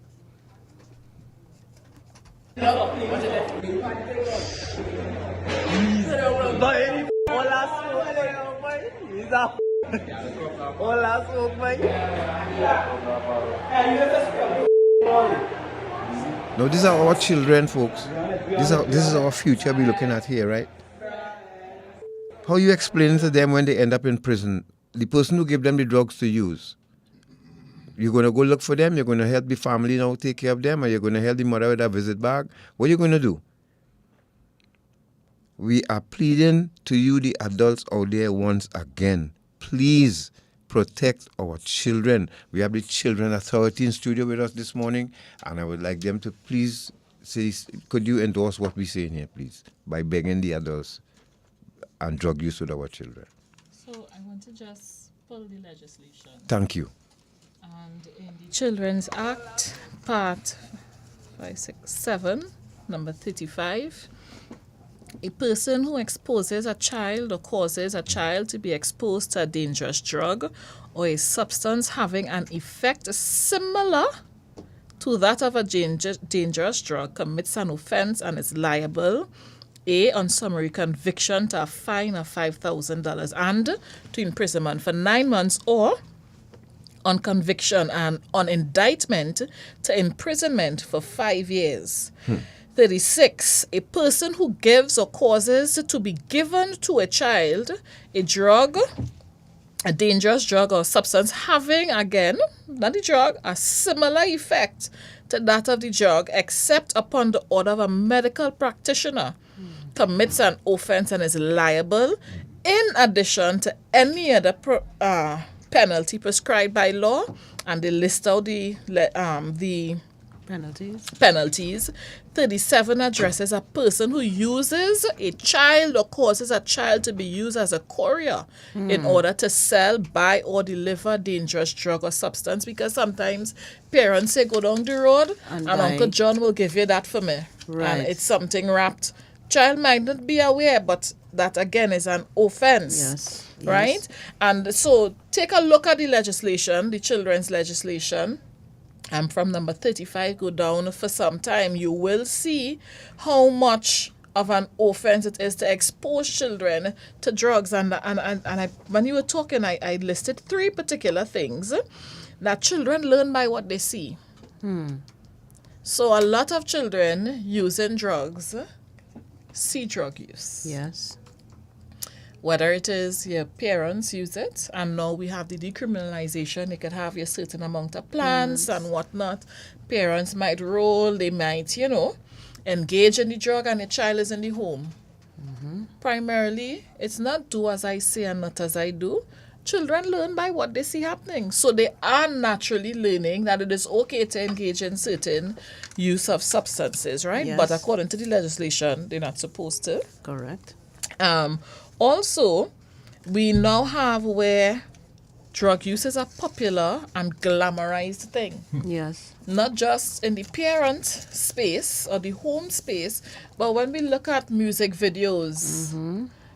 Now, these are our children, folks. This is our future we're looking at here, right? How you explain to them when they end up in prison, the person who gave them the drugs to use? You're going to go look for them? You're going to help the family now take care of them? Or you're going to help the mother with a visit bag? What are you going to do? We are pleading to you, the adults out there, once again. Please protect our children. We have the Children Authority in studio with us this morning, and I would like them to please say, could you endorse what we're saying here, please, by begging the adults and drug use with our children. So I want to just pull the legislation. Thank you. And in the Children's Act, Part 567, number 35, a person who exposes a child or causes a child to be exposed to a dangerous drug or a substance having an effect similar to that of a dangerous drug commits an offense and is liable, A, on summary conviction to a fine of $5,000 and to imprisonment for 9 months, or on conviction and on indictment to imprisonment for 5 years. 36, a person who gives or causes to be given to a child a drug, a dangerous drug or substance having, again, not the drug, a similar effect to that of the drug, except upon the order of a medical practitioner, commits an offense and is liable, in addition to any other penalty prescribed by law. And they list out the penalties. 37 addresses a person who uses a child or causes a child to be used as a courier in order to sell, buy, or deliver dangerous drug or substance, because sometimes parents say go down the road and Uncle John will give you that for me. Right. And it's something wrapped. Child might not be aware, but that again is an offense. Yes. Right? And so take a look at the legislation, the children's legislation. And from number 35 go down for some time, you will see how much of an offense it is to expose children to drugs. And when you were talking, I listed 3 particular things that children learn by what they see. So a lot of children using drugs see drug use. Yes. Whether it is your parents use it, and now we have the decriminalization, they could have a certain amount of plants and whatnot. Parents might roll, they might, engage in the drug, and the child is in the home. Primarily, it's not do as I say and not as I do. Children learn by what they see happening. So they are naturally learning that it is okay to engage in certain use of substances, right? Yes. But according to the legislation, they're not supposed to. Correct. Also, we now have where drug use is a popular and glamorized thing. Yes. Not just in the parent space or the home space, but when we look at music videos,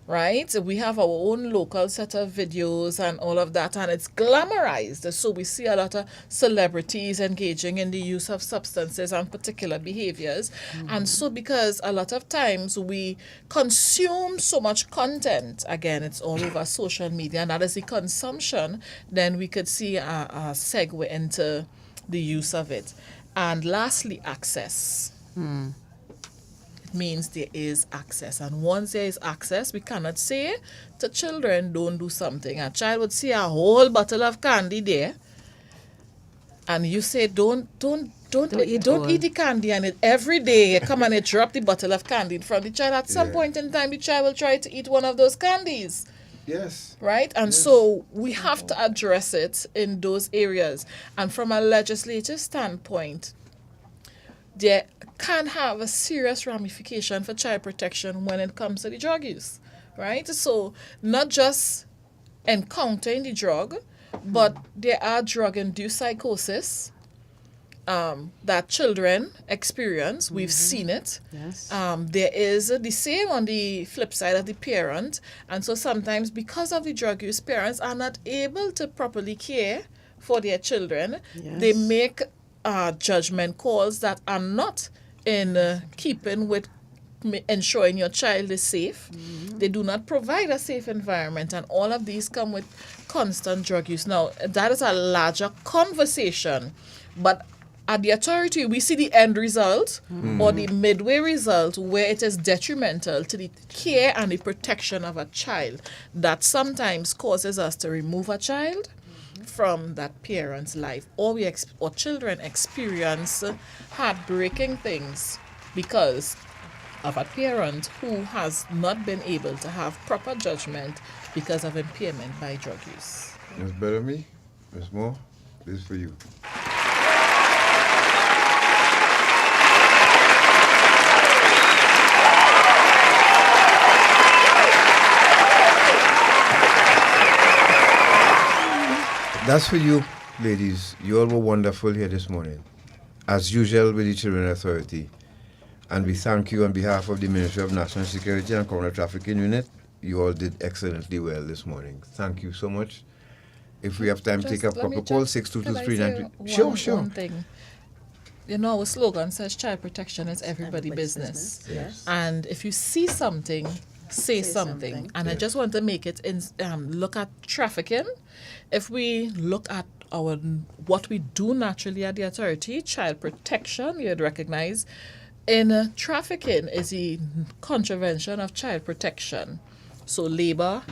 right? We have our own local set of videos and all of that, and it's glamorized. So we see a lot of celebrities engaging in the use of substances and particular behaviors. And so because a lot of times we consume so much content, again, it's all over social media, and that is the consumption, then we could see a segue into the use of it. And lastly, access. It means there is access. And once there is access, we cannot say to children, don't do something. A child would see a whole bottle of candy there, and you say, don't eat the candy, and every day you come and you drop the bottle of candy in front of the child. At some point in time, the child will try to eat one of those candies. Yes. Right? And so we have to address it in those areas. And from a legislative standpoint, there can have a serious ramification for child protection when it comes to the drug use. Right? So not just encountering the drug, but there are drug-induced psychosis that children experience. We've seen it. Yes. There is the same on the flip side of the parent. And so sometimes because of the drug use, parents are not able to properly care for their children. Yes. They make judgment calls that are not in keeping with ensuring your child is safe. They do not provide a safe environment, and all of these come with constant drug use. Now, that is a larger conversation, but at the authority, we see the end result or the midway result where it is detrimental to the care and the protection of a child. That sometimes causes us to remove a child from that parent's life, or or children experience heartbreaking things because of a parent who has not been able to have proper judgment because of impairment by drug use. Ms. Bellamy, Ms. Moore, this is for you. That's for you, ladies. You all were wonderful here this morning, as usual with the Children Authority. And we thank you on behalf of the Ministry of National Security and Counter Trafficking Unit. You all did excellently well this morning. Thank you so much. If we have time, take a proper call, 62239. Sure. One thing. You know, our slogan says child protection is everybody's business. Yes. And if you see something, say something. And I just want to make it look at trafficking. If we look at what we do naturally at the authority, child protection, you'd recognize in trafficking is the contravention of child protection. So labor,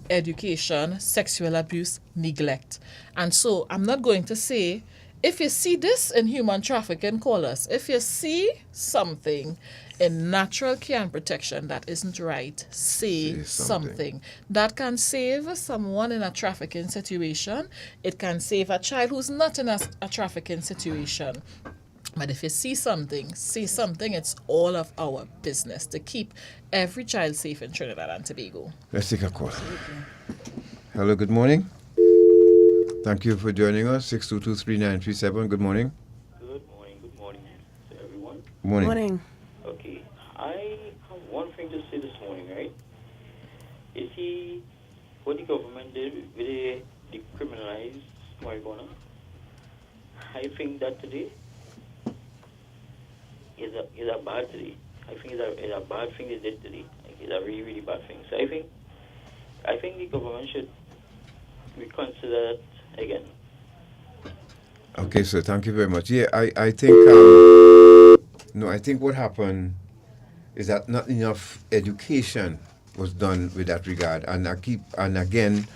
education, sexual abuse, neglect. And so I'm not going to say, if you see this in human trafficking, call us. If you see something in natural care and protection that isn't right, say something. That can save someone in a trafficking situation. It can save a child who's not in a trafficking situation. But if you see something, say something. It's all of our business to keep every child safe in Trinidad and Tobago. Let's take a call. Hello, good morning. Thank you for joining us. 6223937. Good morning. Good morning to everyone. Morning. Okay, I have one thing to say this morning, right? You see, what the government did with the decriminalized marijuana, I think that today is a bad today. I think it's a bad thing they did today. Like, it's a really, really bad thing. So I think the government should reconsider that again. Okay, sir. Thank you very much. Yeah, I think I think what happened is that not enough education was done with that regard, and again,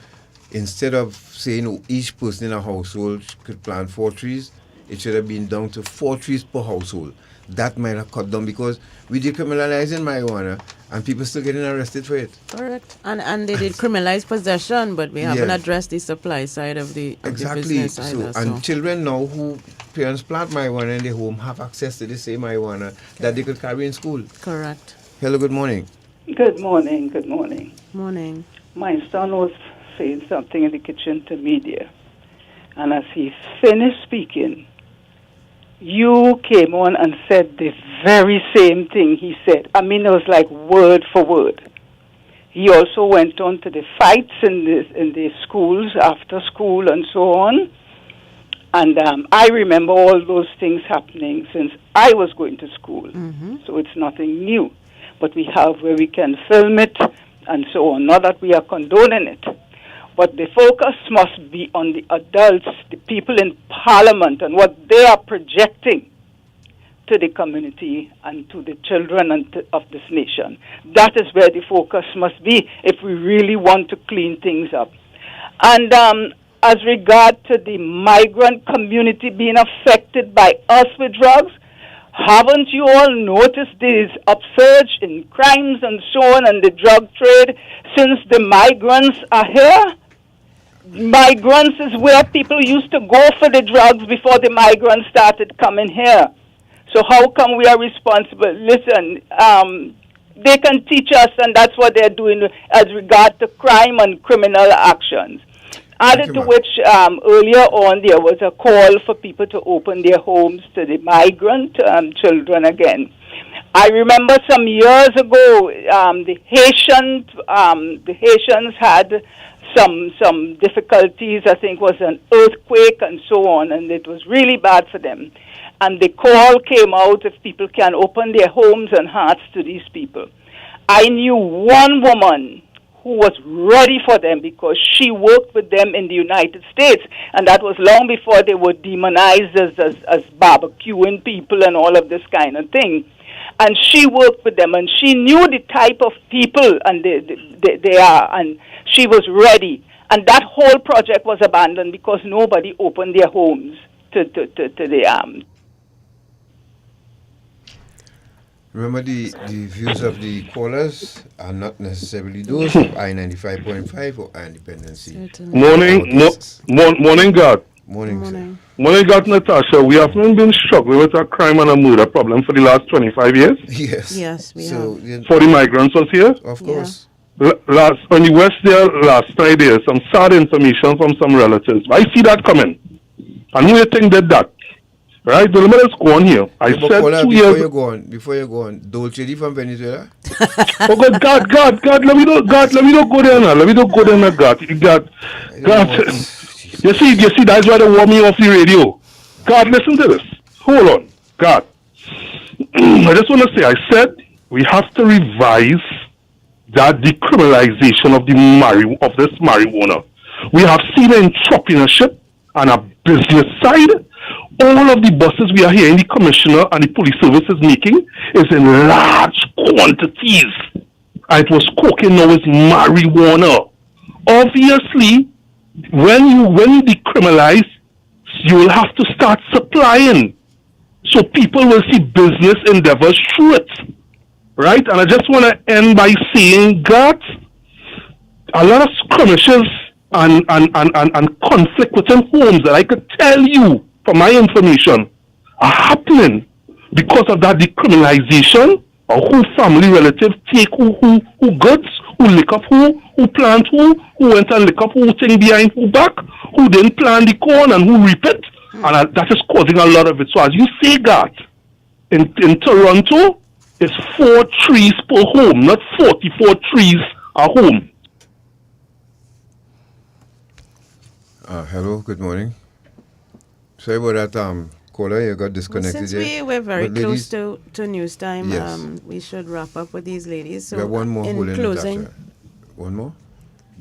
instead of saying each person in a household could plant 4 trees, it should have been down to 4 trees per household. That might have cut down, because we decriminalizing marijuana and people still getting arrested for it. Correct. And they did criminalize possession, but we haven't addressed the supply side of the business either. And children now who parents plant marijuana in their home have access to the same marijuana that they could carry in school. Correct. Hello, good morning. Good morning. Morning. My son was saying something in the kitchen to media, and as he finished speaking, you came on and said the very same thing he said. I mean, it was like word for word. He also went on to the fights in the schools, after school, and so on. And I remember all those things happening since I was going to school. So it's nothing new. But we have where we can film it and so on. Not that we are condoning it. But the focus must be on the adults, the people in Parliament, and what they are projecting to the community and to the children of this nation. That is where the focus must be if we really want to clean things up. And as regard to the migrant community being affected by us with drugs, haven't you all noticed this upsurge in crimes and so on and the drug trade since the migrants are here? Migrants is where people used to go for the drugs before the migrants started coming here. So how come we are responsible? Listen, they can teach us, and that's what they're doing as regard to crime and criminal actions. Added to which, earlier on, there was a call for people to open their homes to the migrant children again. I remember some years ago, the Haitians had some difficulties. I think it was an earthquake and so on, and it was really bad for them. And the call came out if people can open their homes and hearts to these people. I knew one woman who was ready for them because she worked with them in the United States, and that was long before they were demonized as barbecuing people and all of this kind of thing. And she worked with them, and she knew the type of people and they are, and she was ready. And that whole project was abandoned because nobody opened their homes to the Remember, the views of the callers are not necessarily those of I-95.5 or Dependency. Morning, God. Morning, sir. Morning, God, Natasha. We have been struggling with a crime and a murder problem for the last 25 years. Yes. Yes, we have. For the migrants was here? Of course. On the west there, last night there, some sad information from some relatives. I see that coming. And who you think did that? Right, the let us go on here. I said Paula, 2 years. Before you go on, Dolce from Venezuela. Oh God, let me not go there now. Let me not go there now, God. You see, that's why they warn me off the radio. God, listen to this. Hold on, God. I just want to say, I said we have to revise that decriminalization of this marijuana. We have seen entrepreneurship and a business side. All of the buses we are hearing the commissioner and the police service is making is in large quantities. And it was cocaine, now it's marijuana. Obviously, when you decriminalize, you will have to start supplying. So people will see business endeavors through it. Right? And I just want to end by saying that a lot of skirmishes and conflict within homes that I could tell you from my information are happening because of that decriminalization of who family relatives take who goods, who lick up who plant who went and lick up who thing behind who back, who didn't plant the corn and who reap it. And that is causing a lot of it. So as you say that, in Toronto, it's 4 trees per home, not 44 trees a home. Hello, good morning. Sorry about that, caller, you got disconnected. Since we're very close to news time, yes. We should wrap up with these ladies. So we have one more in closing. One more?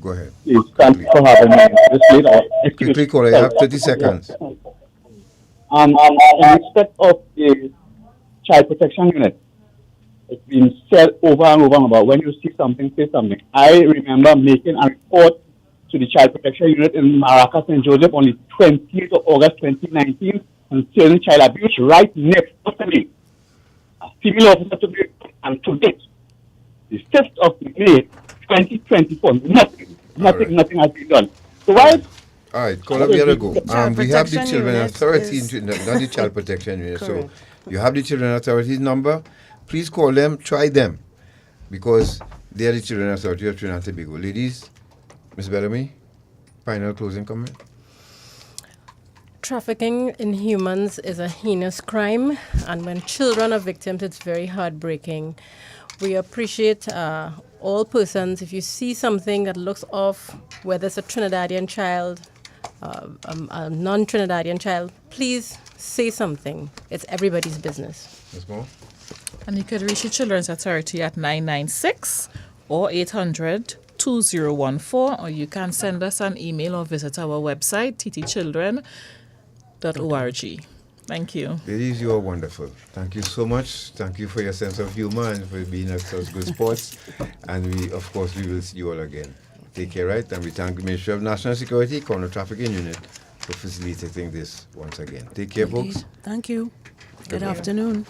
Go ahead. Yes, thanks for having me. Quickly, caller, you have 30 seconds. In respect of the child protection unit, it's been said over and over about when you see something, say something. I remember making a report to the Child Protection Unit in Maracas and Joseph on the 20th of August 2019 concerning child abuse right next to me. A female officer to be, and to date, the 5th of May 2024, nothing has been done. So why? All right, caller, we gotta go. We have the Children Authority, not the Child Protection Unit. So you have the Children Authority's number. Please call them, try them, because they are the Children Authority of Trinidad and Tobago. Ladies, Ms. Bellamy, final closing comment. Trafficking in humans is a heinous crime, and when children are victims, it's very heartbreaking. We appreciate all persons. If you see something that looks off, whether it's a Trinidadian child, a non-Trinidadian child, please say something. It's everybody's business. Ms. Moore? And you could reach the Children's Authority at 996 or 800-2014, or you can send us an email or visit our website, ttchildren.org. Thank you. Ladies, you are wonderful. Thank you so much. Thank you for your sense of humor and for being such good sports. And we, of course, we will see you all again. Take care, right? And we thank the Ministry of National Security, Counter Trafficking Unit, for facilitating this once again. Take care, Indeed. folks. Thank you. Good Goodbye. afternoon.